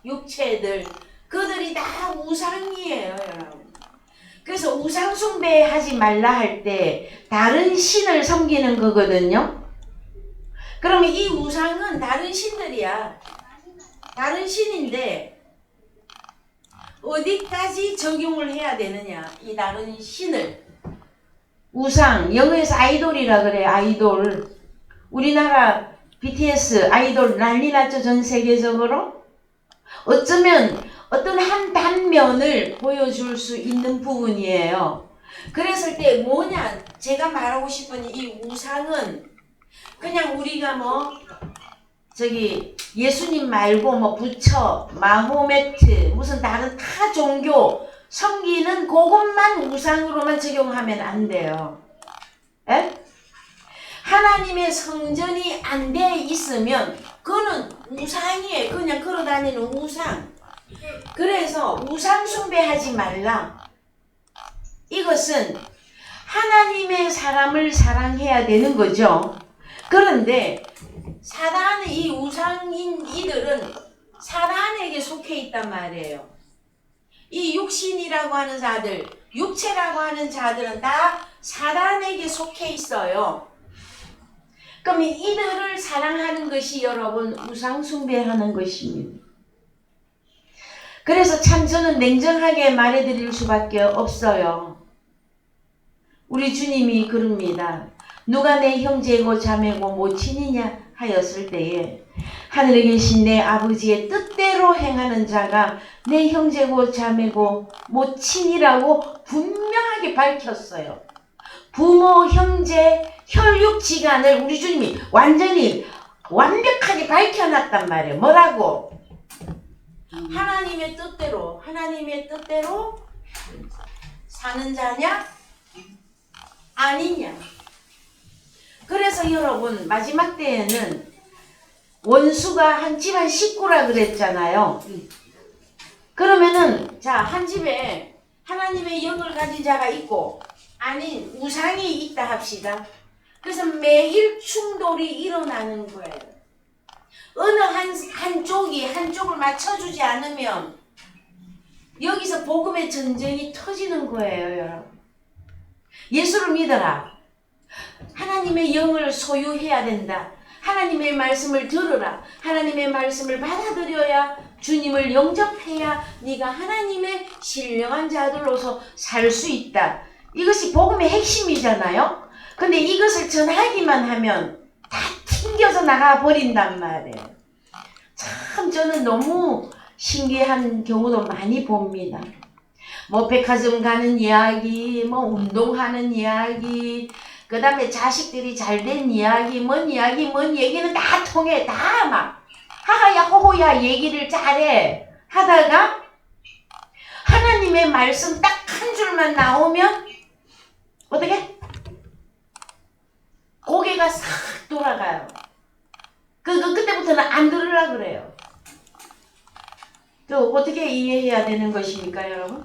육체들 그들이 다 우상이에요, 여러분. 그래서 우상 숭배하지 말라 할 때 다른 신을 섬기는 거거든요. 그러면 이 우상은 다른 신들이야. 다른 신인데 어디까지 적용을 해야 되느냐? 이 다른 신을. 우상, 영어에서 아이돌이라 그래. 아이돌. 우리나라 BTS 아이돌 난리 났죠, 전 세계적으로. 어쩌면 어떤 한 단면을 보여줄 수 있는 부분이에요. 그랬을 때 뭐냐? 제가 말하고 싶은 이 우상은 그냥 우리가 예수님 말고 부처, 마호메트, 무슨 다른 타 종교 섬기는 그것만 우상으로만 적용하면 안 돼요. 에? 하나님의 성전이 안 돼 있으면 그거는 우상이에요. 그냥 걸어다니는 우상. 그래서 우상 숭배하지 말라. 이것은 하나님의 사람을 사랑해야 되는 거죠. 그런데 사단의 이 우상인 이들은 사단에게 속해 있단 말이에요. 이 육신이라고 하는 자들, 육체라고 하는 자들은 다 사단에게 속해 있어요. 그럼 이들을 사랑하는 것이 여러분 우상 숭배하는 것입니다. 그래서 참 저는 냉정하게 말해드릴 수밖에 없어요. 우리 주님이 그럽니다. 누가 내 형제고 자매고 모친이냐 하였을 때에 하늘에 계신 내 아버지의 뜻대로 행하는 자가 내 형제고 자매고 모친이라고 분명하게 밝혔어요. 부모, 형제, 혈육지간을 우리 주님이 완벽하게 밝혀놨단 말이에요. 뭐라고? 하나님의 뜻대로 사는 자냐? 아니냐? 그래서 여러분 마지막 때에는 원수가 한 집안 식구라 그랬잖아요. 그러면은 자, 한 집에 하나님의 영을 가진 자가 있고 아닌 우상이 있다 합시다. 그래서 매일 충돌이 일어나는 거예요. 어느 한쪽을 맞춰주지 않으면 여기서 복음의 전쟁이 터지는 거예요, 여러분. 예수를 믿어라. 하나님의 영을 소유해야 된다. 하나님의 말씀을 들으라. 하나님의 말씀을 받아들여야 주님을 영접해야 네가 하나님의 신령한 자들로서 살 수 있다. 이것이 복음의 핵심이잖아요. 근데 이것을 전하기만 하면 다 튕겨져 나가 버린단 말이에요. 참 저는 너무 신기한 경우도 많이 봅니다. 백화점 가는 이야기, 운동하는 이야기, 그 다음에 자식들이 잘된 이야기, 뭔 얘기는 다 통해. 다 막 하하야 호호야 얘기를 잘해. 하다가 하나님의 말씀 딱 한 줄만 나오면 어떻게? 고개가 싹 돌아가요. 그때부터는 안 들으려고 그래요. 어떻게 이해해야 되는 것입니까, 여러분?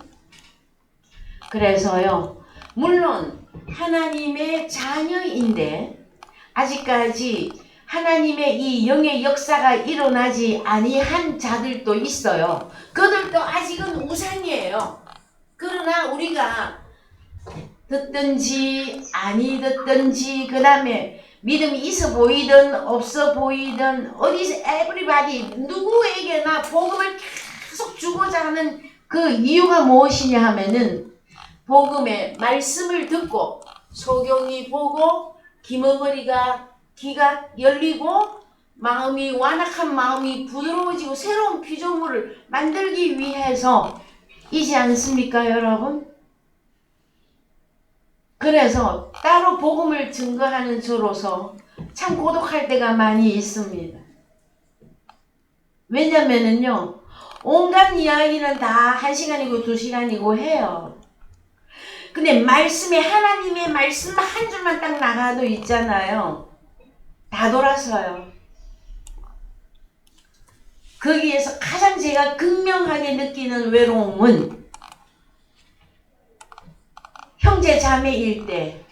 그래서요, 물론 하나님의 자녀인데 아직까지 하나님의 이 영의 역사가 일어나지 아니한 자들도 있어요. 그들도 아직은 우상이에요. 그러나 우리가 듣든지 아니 듣든지 그 다음에 믿음이 있어 보이든 없어 보이든 어디서 everybody 누구에게나 복음을 계속 주고자 하는 그 이유가 무엇이냐 하면은 복음의 말씀을 듣고 소경이 보고 기머거리가 귀가 열리고 마음이 완악한 마음이 부드러워지고 새로운 피조물을 만들기 위해서이지 않습니까, 여러분? 그래서 따로 복음을 증거하는 저로서 참 고독할 때가 많이 있습니다. 왜냐면은요, 온갖 이야기는 다 1시간이고 2시간이고 해요. 근데 말씀에 하나님의 말씀 한 줄만 딱 나가도 있잖아요. 다 돌아서요. 거기에서 가장 제가 극명하게 느끼는 외로움은 형제 자매일 때,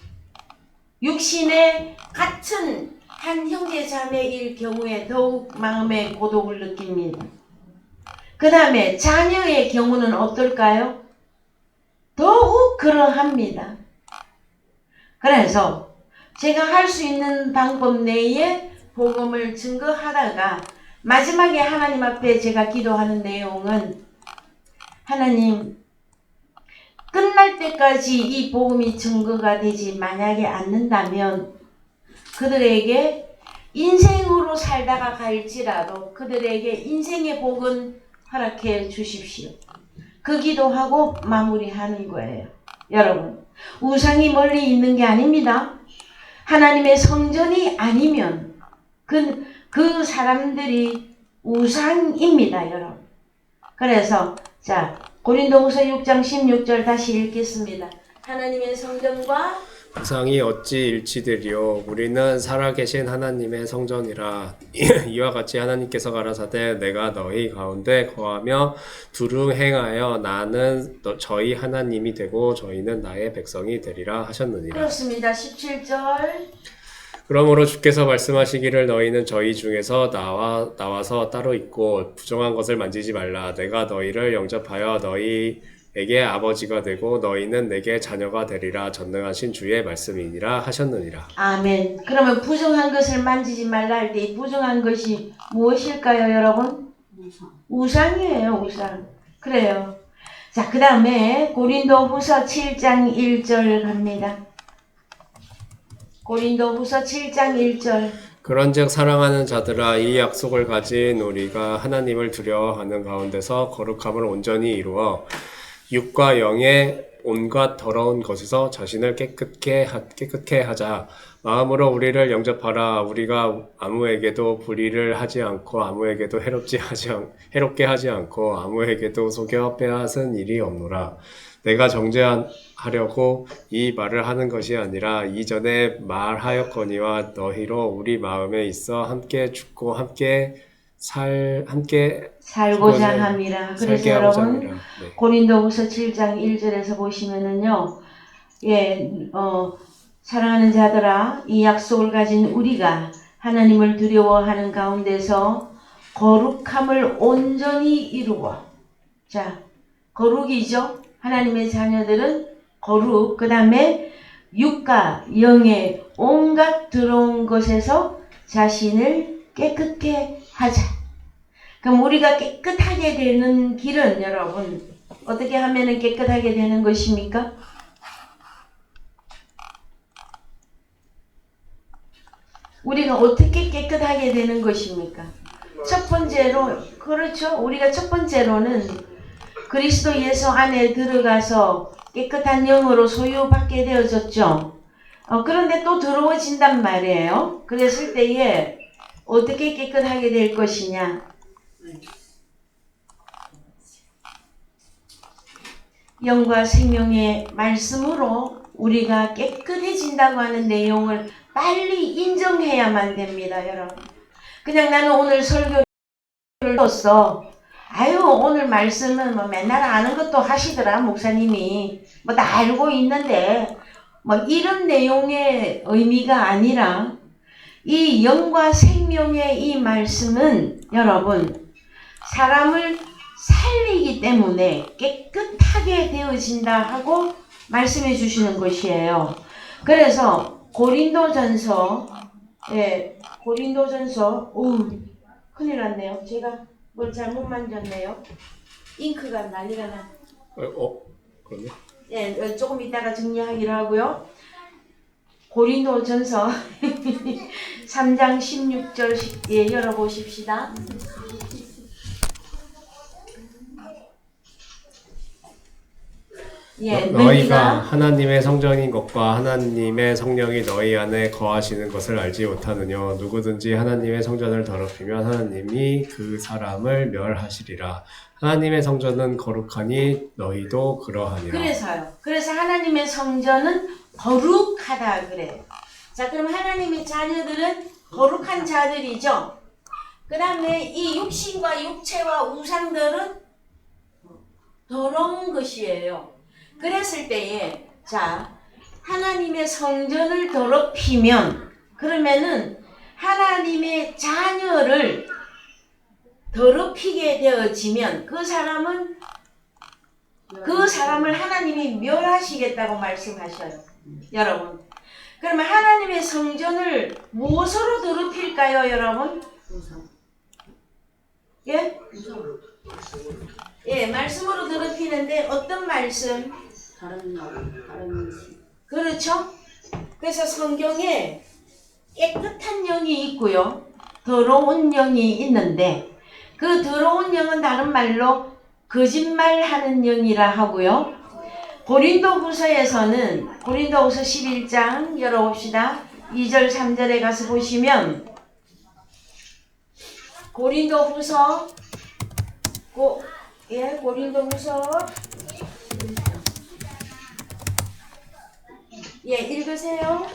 육신의 같은 한 형제 자매일 경우에 더욱 마음의 고독을 느낍니다. 그 다음에 자녀의 경우는 어떨까요? 더욱 그러합니다. 그래서 제가 할 수 있는 방법 내에 복음을 증거하다가 마지막에 하나님 앞에 제가 기도하는 내용은 하나님, 끝날 때까지 이 복음이 증거가 되지 만약에 않는다면 그들에게 인생으로 살다가 갈지라도 그들에게 인생의 복은 허락해 주십시오. 그 기도하고 마무리하는 거예요. 여러분, 우상이 멀리 있는 게 아닙니다. 하나님의 성전이 아니면 그 사람들이 우상입니다, 여러분. 그래서 자, 고린도후서 6장 16절 다시 읽겠습니다. 하나님의 성전과
우상이 어찌 일치되리요? 우리는 살아계신 하나님의 성전이라. 이와 같이 하나님께서 가라사대 내가 너희 가운데 거하며 두루 행하여 나는 저희 하나님이 되고 저희는 나의 백성이 되리라 하셨느니라.
그렇습니다. 17절
그러므로 주께서 말씀하시기를 너희는 저희 중에서 나와서 따로 있고 부정한 것을 만지지 말라. 내가 너희를 영접하여 너희에게 아버지가 되고 너희는 내게 자녀가 되리라. 전능하신 주의 말씀이니라 하셨느니라.
아멘. 그러면 부정한 것을 만지지 말라 할 때 이 부정한 것이 무엇일까요, 여러분? 우상이에요, 우상. 그래요. 자, 그 다음에 고린도후서 7장 1절 갑니다. 고린도후서 7장 1절.
그런즉 사랑하는 자들아, 이 약속을 가진 우리가 하나님을 두려워하는 가운데서 거룩함을 온전히 이루어 육과 영의 온갖 더러운 것에서 자신을 깨끗게 하자. 마음으로 우리를 영접하라. 우리가 아무에게도 불의를 하지 않고 아무에게도 해롭게 하지 않고 아무에게도 속여 빼앗은 일이 없노라. 내가 정죄하려고 이 말을 하는 것이 아니라 이전에 말하였거니와 너희로 우리 마음에 있어 함께 죽고 함께
살고자 함이라. 그래서 여러분
네.
고린도후서 7장 1절에서 보시면은요, 사랑하는 자들아, 이 약속을 가진 우리가 하나님을 두려워하는 가운데서 거룩함을 온전히 이루어. 자, 거룩이죠. 하나님의 자녀들은 거룩. 그 다음에 육과 영의 온갖 더러운 것에서 자신을 깨끗게 하자. 그럼 우리가 깨끗하게 되는 길은 여러분 어떻게 하면 깨끗하게 되는 것입니까? 우리가 어떻게 깨끗하게 되는 것입니까? 첫 번째로, 그렇죠. 우리가 첫 번째로는 그리스도 예수 안에 들어가서 깨끗한 영으로 소유받게 되어졌죠. 그런데 또 더러워진단 말이에요. 그랬을 때에 어떻게 깨끗하게 될 것이냐? 영과 생명의 말씀으로 우리가 깨끗해진다고 하는 내용을 빨리 인정해야만 됩니다, 여러분. 그냥 나는 오늘 설교를 들었어. 아유, 오늘 말씀은 뭐 맨날 아는 것도 하시더라, 목사님이. 뭐 다 알고 있는데, 뭐 이런 내용의 의미가 아니라, 이 영과 생명의 이 말씀은 여러분, 사람을 살리기 때문에 깨끗하게 되어진다 하고 말씀해 주시는 것이에요. 그래서 고린도전서 예, 고린도전서. 큰일 났네요. 제가 뭘 잘못 만졌네요. 잉크가 난리가 나.
그러네.
예, 조금 이따가 정리하기로 하고요. 고린도전서 3장 16절 예, 열어보십시다. 예,
너희가 하나님의 성전인 것과 하나님의 성령이 너희 안에 거하시는 것을 알지 못하느냐. 누구든지 하나님의 성전을 더럽히면 하나님이 그 사람을 멸하시리라. 하나님의 성전은 거룩하니 너희도 그러하니라.
그래서요. 그래서 하나님의 성전은 거룩하다 그래요. 자, 그럼 하나님의 자녀들은 거룩한 자들이죠. 그 다음에 이 육신과 육체와 우상들은 더러운 것이에요. 그랬을 때에 자, 하나님의 성전을 더럽히면 그러면은 하나님의 자녀를 더럽히게 되어지면 그 사람을 하나님이 멸하시겠다고 말씀하셔요. 여러분. 그러면 하나님의 성전을 무엇으로 더럽힐까요, 여러분? 예? 예, 말씀으로 더럽히는데 어떤 말씀? 그렇죠? 그래서 성경에 깨끗한 영이 있고요. 더러운 영이 있는데 그 더러운 영은 다른 말로 거짓말하는 영이라 하고요. 고린도후서에서는 고린도후서 11장 열어봅시다. 2절 3절에 가서 보시면 고린도후서 읽으세요.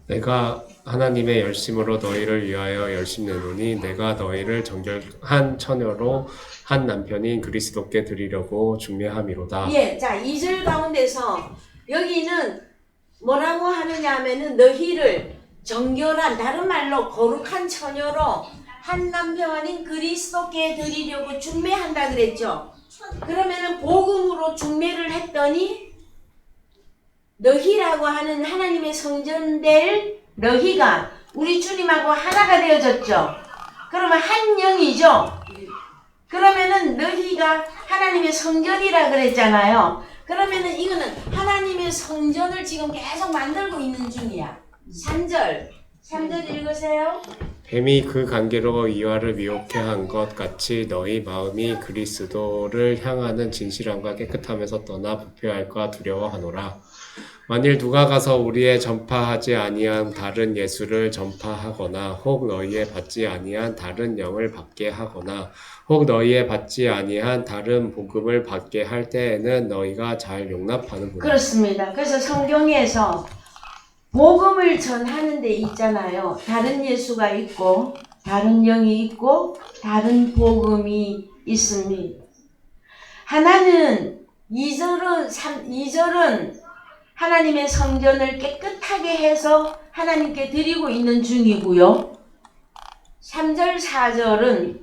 내가 하나님의 열심으로 너희를 위하여 열심내노니 내가 너희를 정결한 처녀로 한 남편인 그리스도께 드리려고 중매함이로다.
예, 자 2절 가운데서 여기는 뭐라고 하느냐 하면은 너희를 정결한, 다른 말로 거룩한 처녀로 한 남편인 그리스도께 드리려고 중매한다 그랬죠. 그러면은 복음으로 중매를 했더니 너희라고 하는 하나님의 성전될 너희가 우리 주님하고 하나가 되어졌죠. 그러면 한 영이죠. 그러면은 너희가 하나님의 성전이라 그랬잖아요. 그러면은 이거는 하나님의 성전을 지금 계속 만들고 있는 중이야. 3절 읽으세요.
뱀이 그 관계로 이와를 미혹해 한 것 같이 너희 마음이 그리스도를 향하는 진실함과 깨끗함에서 떠나 부패할까 두려워하노라. 만일 누가 가서 우리의 전파하지 아니한 다른 예수를 전파하거나 혹 너희의 받지 아니한 다른 영을 받게 하거나 혹 너희의 받지 아니한 다른 복음을 받게 할 때에는 너희가 잘 용납하는구나.
그렇습니다. 그래서 성경에서 복음을 전하는 데 있잖아요. 다른 예수가 있고 다른 영이 있고 다른 복음이 있습니다. 하나는 2절은 하나님의 성전을 깨끗하게 해서 하나님께 드리고 있는 중이고요. 3절, 4절은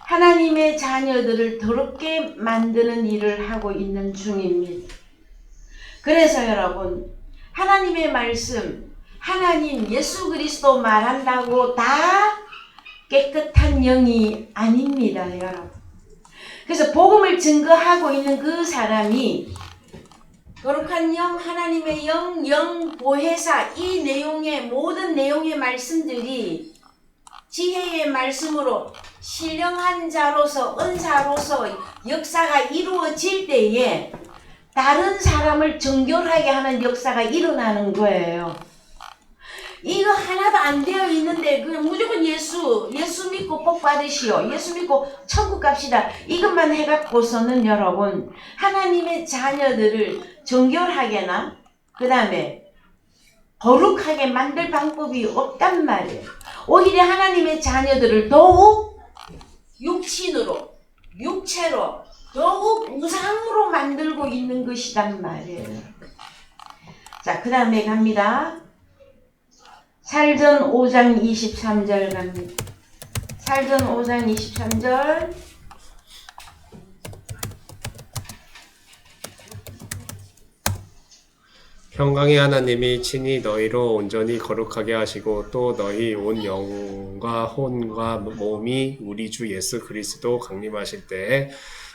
하나님의 자녀들을 더럽게 만드는 일을 하고 있는 중입니다. 그래서 여러분, 하나님의 말씀, 하나님 예수 그리스도 말한다고 다 깨끗한 영이 아닙니다, 여러분. 그래서 복음을 증거하고 있는 그 사람이 거룩한 영, 하나님의 영, 영 보혜사, 이 내용의 모든 내용의 말씀들이 지혜의 말씀으로 신령한 자로서 은사로서 역사가 이루어질 때에 다른 사람을 정결하게 하는 역사가 일어나는 거예요. 이거 하나도 안 되어 있는데 그냥 무조건 예수 믿고 복 받으시오. 예수 믿고 천국 갑시다. 이것만 해갖고서는 여러분 하나님의 자녀들을 정결하게나 그 다음에 거룩하게 만들 방법이 없단 말이에요. 오히려 하나님의 자녀들을 더욱 육체로 더욱 우상으로 만들고 있는 것이란 말이에요. 자, 그 다음에 갑니다. 살전 5장 23절 갑니다. 살전 5장 23절.
평강의 하나님이 친히 너희로 온전히 거룩하게 하시고 또 너희 온 영과 혼과 몸이 우리 주 예수 그리스도 강림하실 때에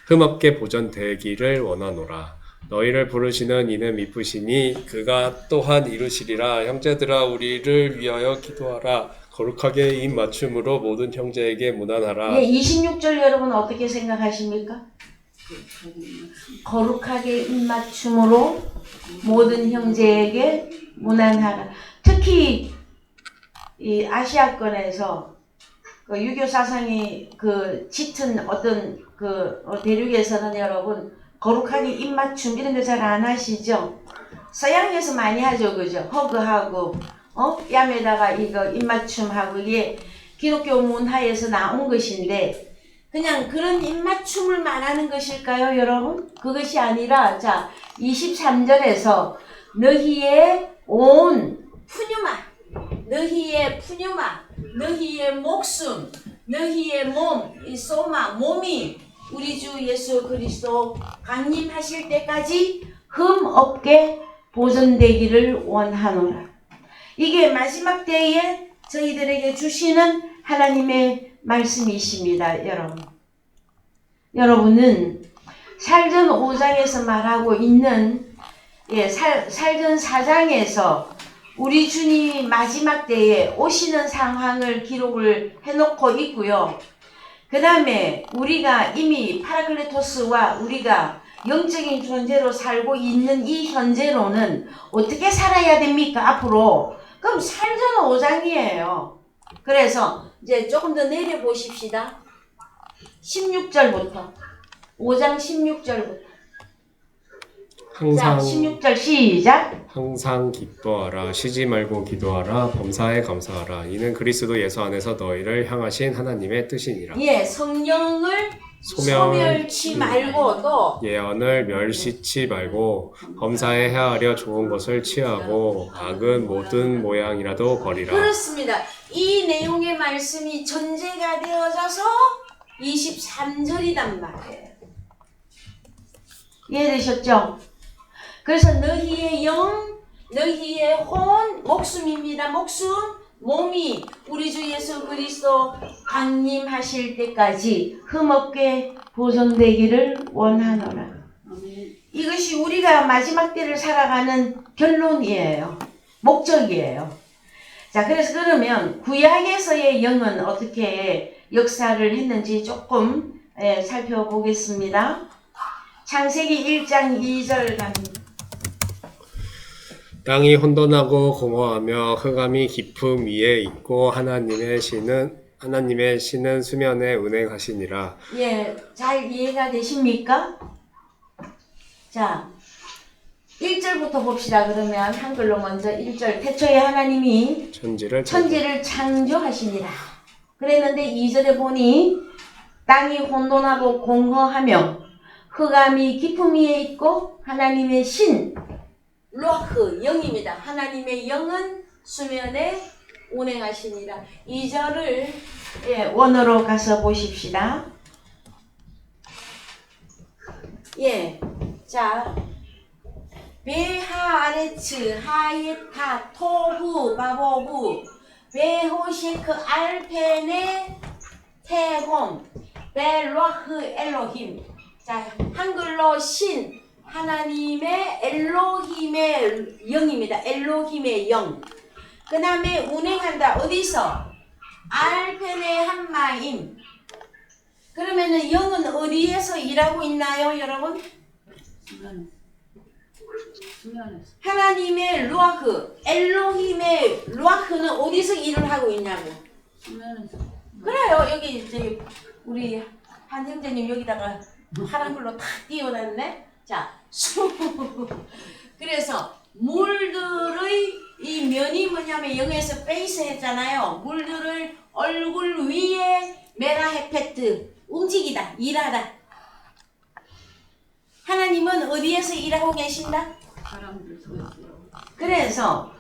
흠없게 보존되기를 원하노라. 너희를 부르시는 이는 미쁘시니 그가 또한 이루시리라. 형제들아 우리를 위하여 기도하라. 거룩하게 입 맞춤으로 모든 형제에게 무난하라.
예, 26절 여러분 어떻게 생각하십니까? 거룩하게 입맞춤으로 모든 형제에게 무난하라. 특히 이 아시아권에서 그 유교 사상이 그 짙은 어떤 그 대륙에서는 여러분 거룩하게 입맞춤 이런 거 잘 안 하시죠? 서양에서 많이 하죠, 그죠? 허그하고 뺨에다가 이거 입맞춤하고 이게 기독교 문화에서 나온 것인데. 그냥 그런 입맞춤을 말하는 것일까요, 여러분? 그것이 아니라, 자, 23절에서 너희의 온 푸뉴마, 너희의 푸뉴마, 너희의 목숨, 너희의 몸, 이 소마, 몸이 우리 주 예수 그리스도 강림하실 때까지 흠 없게 보존되기를 원하노라. 이게 마지막 때에 저희들에게 주시는 하나님의 말씀이십니다, 여러분. 여러분은 살전 5장에서 말하고 있는 살전 4장에서 우리 주님이 마지막 때에 오시는 상황을 기록을 해놓고 있고요. 그 다음에 우리가 이미 파라클레토스와 우리가 영적인 존재로 살고 있는 이 현재로는 어떻게 살아야 됩니까, 앞으로? 그럼 살전 5장이에요. 그래서 이제 조금 더 내려 보십시다. 16절부터 5장 16절부터
항상
16절 시작.
항상 기뻐하라. 쉬지 말고 기도하라. 범사에 감사하라. 이는 그리스도 예수 안에서 너희를 향하신 하나님의 뜻이니라.
예, 성령을 소멸치 말고 또
예언을 멸시치 말고 범사에 헤아려 좋은 것을 취하고 악은 모든 모양이라도 버리라.
그렇습니다. 이 내용의 말씀이 전제가 되어져서 23절이란 말이에요. 이해되셨죠? 그래서 너희의 영, 너희의 혼, 목숨입니다. 목숨, 몸이 우리 주 예수 그리스도 강림하실 때까지 흠없게 보존되기를 원하노라. 이것이 우리가 마지막 때를 살아가는 결론이에요. 목적이에요. 자, 그래서 그러면 구약에서의 영은 어떻게 역사를 했는지 조금 살펴보겠습니다. 창세기 1장 2절 갑니다.
땅이 혼돈하고 공허하며 흑암이 깊음 위에 있고 하나님의 신은 수면에 운행하시니라.
예, 잘 이해가 되십니까? 자, 1절부터 봅시다. 그러면 한글로 먼저 1절. 태초에 하나님이 천지를 창조하시니라. 그랬는데 2절에 보니 땅이 혼돈하고 공허하며 흑암이 깊음 위에 있고 하나님의 신 루아흐 영입니다. 하나님의 영은 수면에 운행하시니라. 2절을 원어로 가서 보십시다. 예, 자, 베하아레츠 하예타 토후 바보부 베호셰크 알페네 테홈 베로흐 엘로힘. 자, 한글로 신 하나님의 엘로힘의 영입니다. 엘로힘의 영. 그 다음에 운행한다. 어디서? 알펜의 한마임. 그러면은 영은 어디에서 일하고 있나요, 여러분? 하나님의 루아흐, 엘로힘의 루아흐는 어디서 일을 하고 있냐고. 그래요. 여기 저기 우리 한 형제님 여기다가 파란 글로 탁 띄워놨네. 자, 그래서 물들의 이 면이 뭐냐면 여기에서 페이스 했잖아요. 물들을 얼굴 위에 메라헤페트 움직이다, 일하다. 하나님은 어디에서 일하고 계신다? 그래서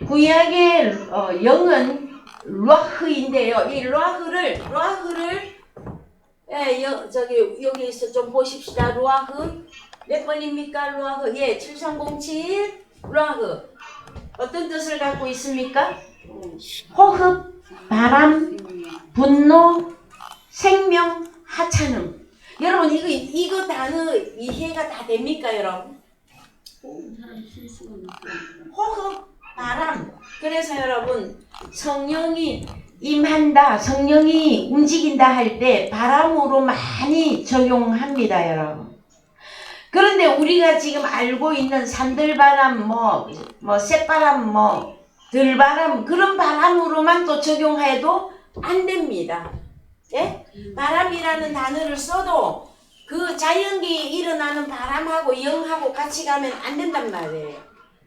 구약의 영은 루아흐인데요. 이 루아흐를 여기서 좀 보십시다. 루아흐 몇 번입니까? 루아흐 7307 루아흐 어떤 뜻을 갖고 있습니까? 호흡, 바람, 분노, 생명, 하찮음. 여러분 이거 단어 이해가 다 됩니까, 여러분? 호흡, 바람. 그래서 여러분 성령이 임한다, 성령이 움직인다 할 때 바람으로 많이 적용합니다, 여러분. 그런데 우리가 지금 알고 있는 산들바람, 쇳바람, 들바람 그런 바람으로만 또 적용해도 안 됩니다. 예? 바람이라는 단어를 써도 그 자연계에 일어나는 바람하고 영하고 같이 가면 안 된단 말이에요.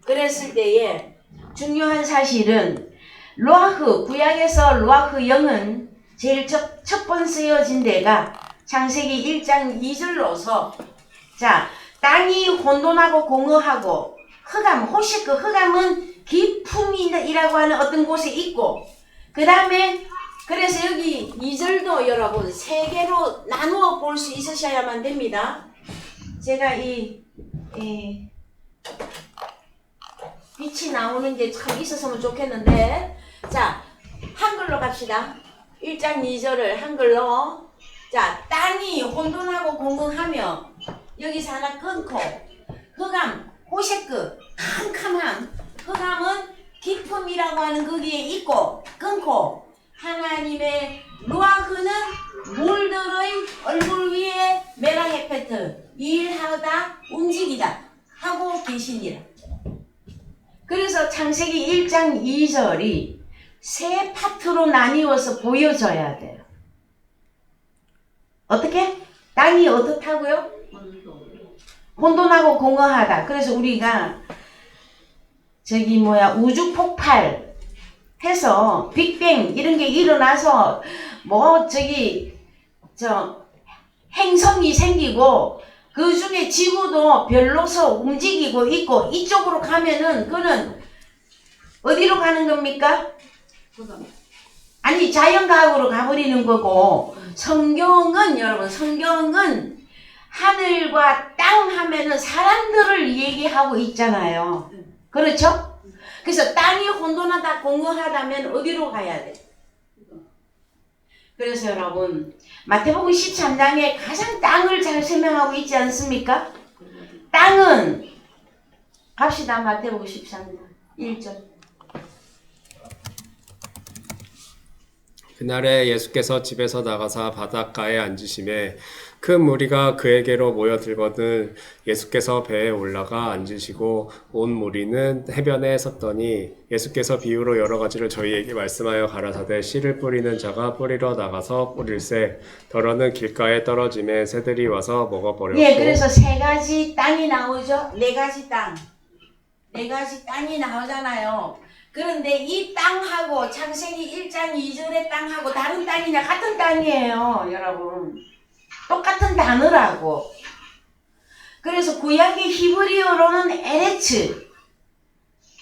그랬을 때에 중요한 사실은 루아흐, 구약에서 루아흐 영은 제일 첫 번 쓰여진 데가 창세기 1장 2절로서 자, 땅이 혼돈하고 공허하고 흑암, 호시크, 흑암은 깊음이라고 하는 어떤 곳에 있고 그 다음에 그래서 여기 2절도 여러분 세 개로 나누어 볼 수 있으셔야만 됩니다. 제가 빛이 나오는 게 참 있었으면 좋겠는데 자, 한글로 갑시다. 1장 2절을 한글로 자, 땅이 혼돈하고 공허하며 여기서 하나 끊고 흑암, 호세크, 캄캄함 흑암은 깊음이라고 하는 거기에 있고 끊고 하나님의 루아흐는 물들의 얼굴 위에 메라헤페트 일하다 움직이다 하고 계시니라. 그래서 창세기 1장 2절이 세 파트로 나뉘어서 보여져야 돼요. 어떻게? 땅이 어떻다고요? 혼돈하고 공허하다. 그래서 우리가 우주 폭발 해서 빅뱅 이런 게 일어나서 행성이 생기고 그 중에 지구도 별로서 움직이고 있고 이쪽으로 가면은 그는 어디로 가는 겁니까? 아니 자연과학으로 가버리는 거고 성경은 여러분 성경은 하늘과 땅 하면은 사람들을 얘기하고 있잖아요. 그렇죠? 그래서 땅이 혼돈하다 공허하다면 어디로 가야 돼? 그래서 여러분 마태복음 13장에 가장 땅을 잘 설명하고 있지 않습니까? 땅은 갑시다. 마태복음 13장 1절.
그날에 예수께서 집에서 나가사 바닷가에 앉으심에 큰 무리가 그에게로 모여들거든 예수께서 배에 올라가 앉으시고 온 무리는 해변에 섰더니 예수께서 비유로 여러 가지를 저희에게 말씀하여 가라사대 씨를 뿌리는 자가 뿌리러 나가서 뿌릴새 더러는 길가에 떨어짐에 새들이 와서 먹어버렸고
예, 그래서 세 가지 땅이 나오죠. 네 가지 땅이 나오잖아요. 그런데 이 땅하고 창세기 1장 2절의 땅하고 다른 땅이냐 같은 땅이에요, 여러분. 똑같은 단어라고. 그래서 구약의 히브리어로는 에레츠,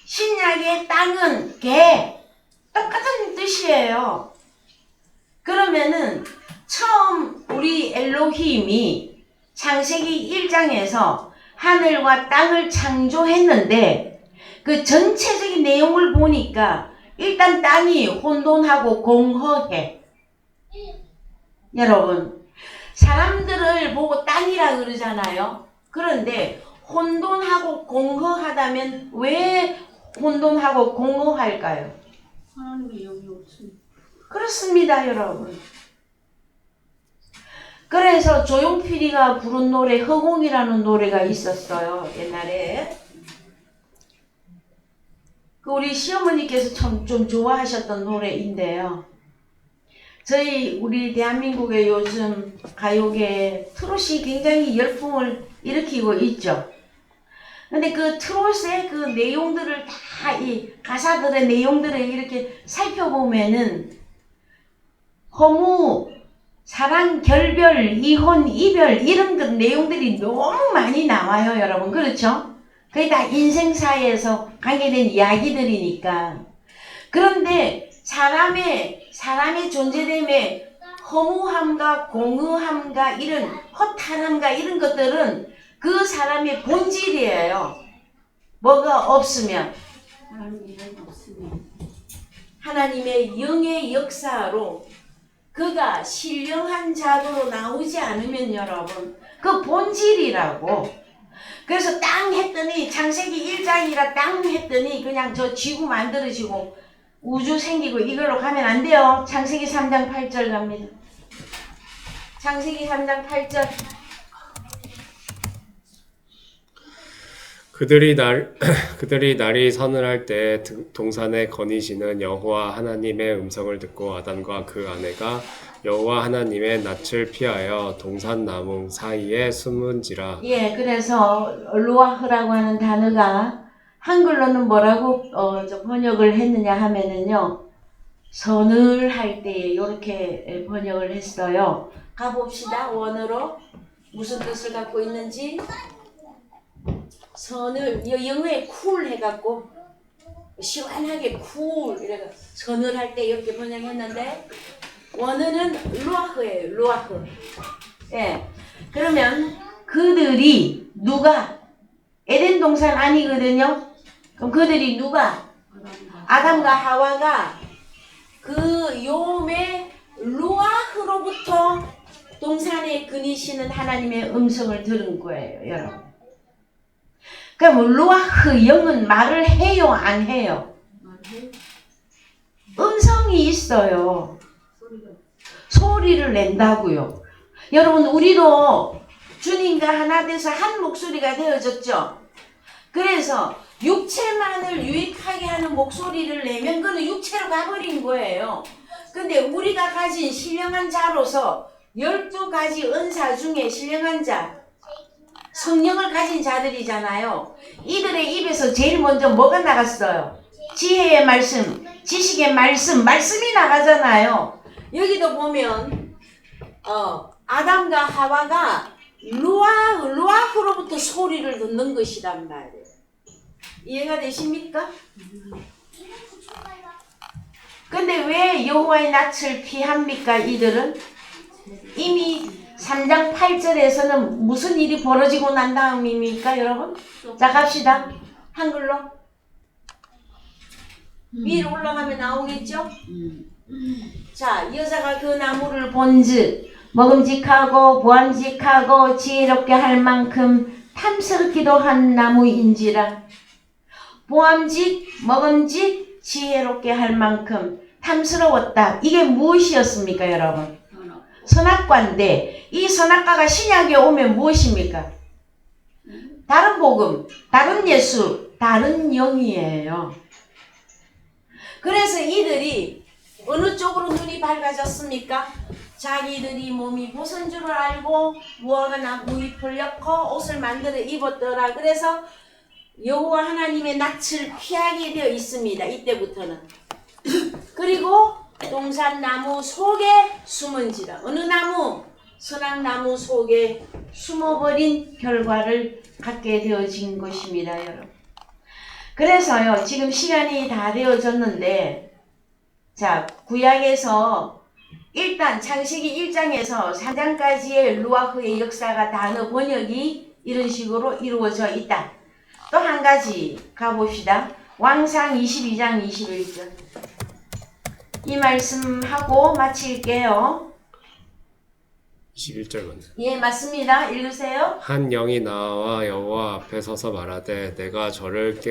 신약의 땅은 개, 똑같은 뜻이에요. 그러면은 처음 우리 엘로힘이 창세기 1장에서 하늘과 땅을 창조했는데 그 전체적인 내용을 보니까 일단 땅이 혼돈하고 공허해. 여러분 사람들을 보고 땅이라 그러잖아요. 그런데 혼돈하고 공허하다면 왜 혼돈하고 공허할까요?
하나님의 영이 없으니.
그렇습니다, 여러분. 그래서 조용필이가 부른 노래 허공이라는 노래가 있었어요, 옛날에. 그 우리 시어머니께서 참 좀 좋아하셨던 노래인데요. 우리 대한민국의 요즘 가요계 트롯이 굉장히 열풍을 일으키고 있죠. 근데 그 트롯의 그 내용들을 다 이 가사들의 내용들을 이렇게 살펴보면은 허무, 사랑, 결별, 이혼, 이별 이런 그 내용들이 너무 많이 나와요, 여러분. 그렇죠? 그게 다 인생사에서 관계된 이야기들이니까. 그런데 사람의 존재됨에 허무함과 공허함과 이런 허탈함과 이런 것들은 그 사람의 본질이에요. 뭐가 없으면
하나님의 영이 없으면
하나님의 영의 역사로 그가 신령한 자도로 나오지 않으면 여러분 그 본질이라고. 그래서 땅 했더니 창세기 1장이라 땅 했더니 그냥 저 지구 만들어지고 우주 생기고 이걸로 가면 안 돼요. 창세기 3장 8절 갑니다. 창세기 3장 8절.
그들이 날이 서늘할 때 동산에 거니시는 여호와 하나님의 음성을 듣고 아담과 그 아내가 여호와 하나님의 낯을 피하여 동산 나무 사이에 숨은지라.
예, 그래서 루아흐라고 하는 단어가 한글로는 뭐라고 저 번역을 했느냐 하면은요. 서늘할 때에 이렇게 번역을 했어요. 가봅시다. 원어로 무슨 뜻을 갖고 있는지. 서늘, 영어에 쿨 해갖고 시원하게 쿨 이래가 서늘할 때 이렇게 번역했는데 원어는 루아흐예요. 루아흐. 예. 그러면 그들이 누가 에덴 동산 아니거든요. 그럼 그들이 누가 아담과 하와가 그 요음에 루아흐로부터 동산에 거니시는 하나님의 음성을 들은 거예요, 여러분. 그럼 루아흐 영은 말을 해요, 안 해요? 음성이 있어요. 소리를 낸다고요. 여러분, 우리도 주님과 하나 돼서 한 목소리가 되어졌죠. 그래서 육체만을 유익하게 하는 목소리를 내면 그는 육체로 가버린 거예요. 근데 우리가 가진 신령한 자로서 12가지 은사 중에 신령한 자, 성령을 가진 자들이잖아요. 이들의 입에서 제일 먼저 뭐가 나갔어요? 지혜의 말씀, 지식의 말씀, 말씀이 나가잖아요. 여기도 보면 아담과 하와가 루아흐로부터 소리를 듣는 것이란 말이에요. 이해가 되십니까? 근데 왜 여호와의 낯을 피합니까? 이들은 이미 3장 8절에서는 무슨 일이 벌어지고 난 다음입니까, 여러분? 자, 갑시다. 한글로. 위로 올라가면 나오겠죠? 자, 여자가 그 나무를 본즉 먹음직하고 보암직하고 지혜롭게 할 만큼 탐스럽기도 한 나무인지라. 보암직, 먹음직, 지혜롭게 할 만큼 탐스러웠다. 이게 무엇이었습니까, 여러분? 선악과인데 이 선악과가 신약에 오면 무엇입니까? 다른 복음, 다른 예수, 다른 영이에요. 그래서 이들이 어느 쪽으로 눈이 밝아졌습니까? 자기들이 몸이 벗은 줄 알고 무화과나 무잎을 엮어 옷을 만들어 입었더라. 그래서 여호와 하나님의 낯을 피하게 되어 있습니다. 이때부터는. 그리고 동산나무 속에 숨은지라. 어느 나무? 선악나무 속에 숨어버린 결과를 갖게 되어진 것입니다, 여러분. 그래서요, 지금 시간이 다 되어졌는데, 자, 구약에서 일단 창세기 1장에서 3장까지의 루아흐의 역사가 단어 번역이 이런 식으로 이루어져 있다. 또 한 가지 가봅시다. 왕상 22장 21절. 이 말씀하고 마칠게요.
21절 먼저.
예, 맞습니다. 읽으세요.
한 영이 나와 여호와 앞에 서서 말하되 내가 저를
자,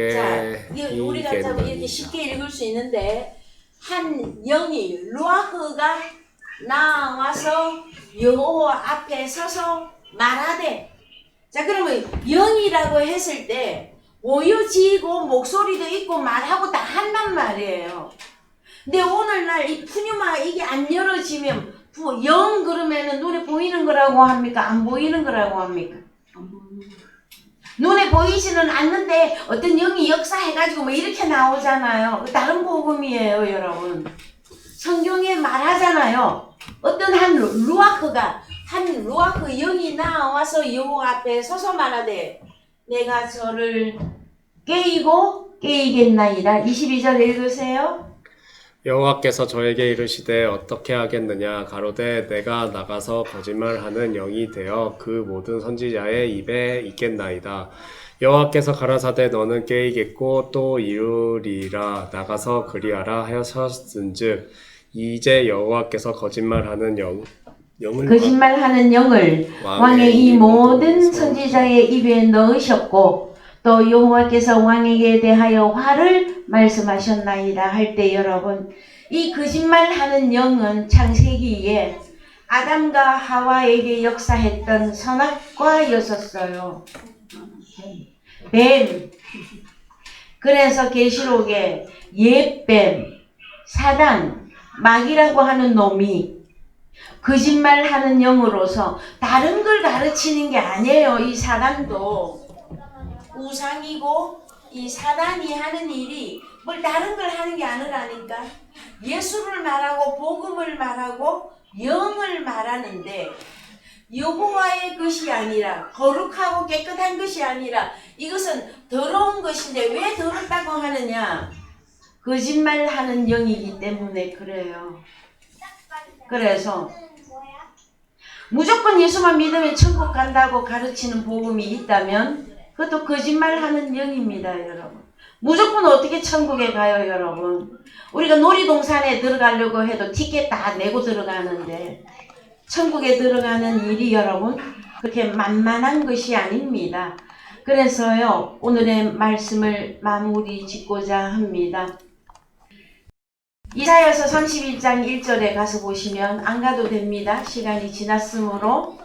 우리가 이렇게 쉽게 읽을 수 있는데 한 영이 루아흐가 나와서 여호와 앞에 서서 말하되. 자, 그러면 영이라고 했을 때 모여지고 목소리도 있고 말하고 다 한단 말이에요. 근데 오늘날 이 푸뉴마 이게 안 열어지면 영 그러면은 눈에 보이는 거라고 합니까? 안 보이는 거라고 합니까? 눈에 보이지는 않는데 어떤 영이 역사해가지고 뭐 이렇게 나오잖아요. 다른 복음이에요, 여러분. 성경에 말하잖아요. 어떤 한 루아흐 영이 나와서 여호와 앞에 서서 말하되 내가 저를 깨이겠나이다. 22절 읽으세요.
여호와께서 저에게 이르시되 어떻게 하겠느냐 가로되 내가 나가서 거짓말하는 영이 되어 그 모든 선지자의 입에 있겠나이다. 여호와께서 가라사대 너는 깨이겠고 또 이루리라 나가서 그리하라 하셨은즉 이제 여호와께서 거짓말하는 영을
거짓말하는 영을 왕의 이 모든 선지자의 입에 넣으셨고 또 여호와께서 왕에게 대하여 화를 말씀하셨나이다 할 때 여러분 이 거짓말하는 영은 창세기에 아담과 하와에게 역사했던 선악과였었어요. 뱀. 그래서 계시록에 옛뱀, 사단, 마귀라고 하는 놈이 거짓말하는 영으로서 다른 걸 가르치는 게 아니에요. 이 사단도 우상이고 이 사단이 하는 일이 뭘 다른 걸 하는 게 아니라니까. 예수를 말하고 복음을 말하고 영을 말하는데 여호와의 것이 아니라 거룩하고 깨끗한 것이 아니라 이것은 더러운 것인데 왜 더럽다고 하느냐? 거짓말하는 영이기 때문에 그래요. 그래서 무조건 예수만 믿으면 천국 간다고 가르치는 복음이 있다면 그것도 거짓말하는 영입니다, 여러분. 무조건 어떻게 천국에 가요, 여러분? 우리가 놀이동산에 들어가려고 해도 티켓 다 내고 들어가는데 천국에 들어가는 일이 여러분 그렇게 만만한 것이 아닙니다. 그래서요 오늘의 말씀을 마무리 짓고자 합니다. 이사야서 31장 1절에 가서 보시면 안 가도 됩니다. 시간이 지났으므로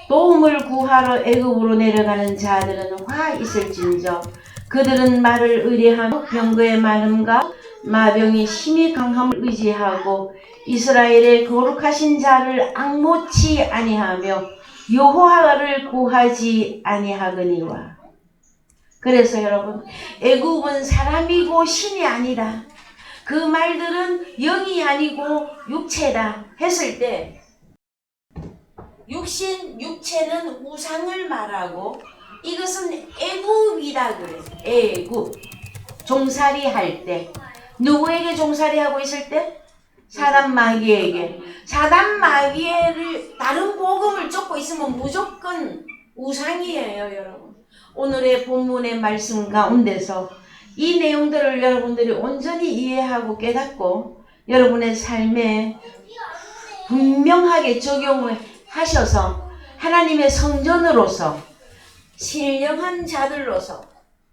도움을 구하러 애굽으로 내려가는 자들은 화 있을진저 그들은 말을 의뢰하며 병거의 많음과 마병이 힘이 강함을 의지하고 이스라엘의 거룩하신 자를 앙모치 아니하며 여호와를 구하지 아니하거니와. 그래서 여러분 애굽은 사람이고 신이 아니다. 그 말들은 영이 아니고 육체다 했을 때 육체는 우상을 말하고 이것은 애굽이다 그래. 애굽. 종살이 할 때 누구에게 종살이 하고 있을 때? 사단 마귀에게. 사단 마귀를 다른 복음을 쫓고 있으면 무조건 우상이에요, 여러분. 오늘의 본문의 말씀 가운데서 이 내용들을 여러분들이 온전히 이해하고 깨닫고 여러분의 삶에 분명하게 적용을 하셔서 하나님의 성전으로서 신령한 자들로서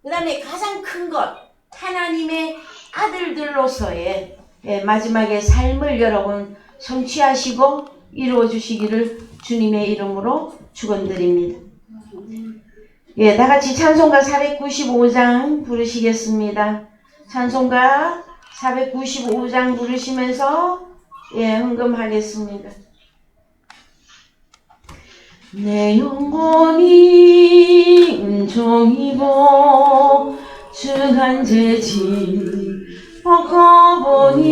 그 다음에 가장 큰 것 하나님의 아들들로서의 마지막에 삶을 여러분 성취하시고 이루어 주시기를 주님의 이름으로 축원드립니다. 다 같이 찬송가 495장 부르시겠습니다. 찬송가 495장 부르시면서 헌금하겠습니다. 내 영혼이 은총이고 주간 죄짐 벗어보니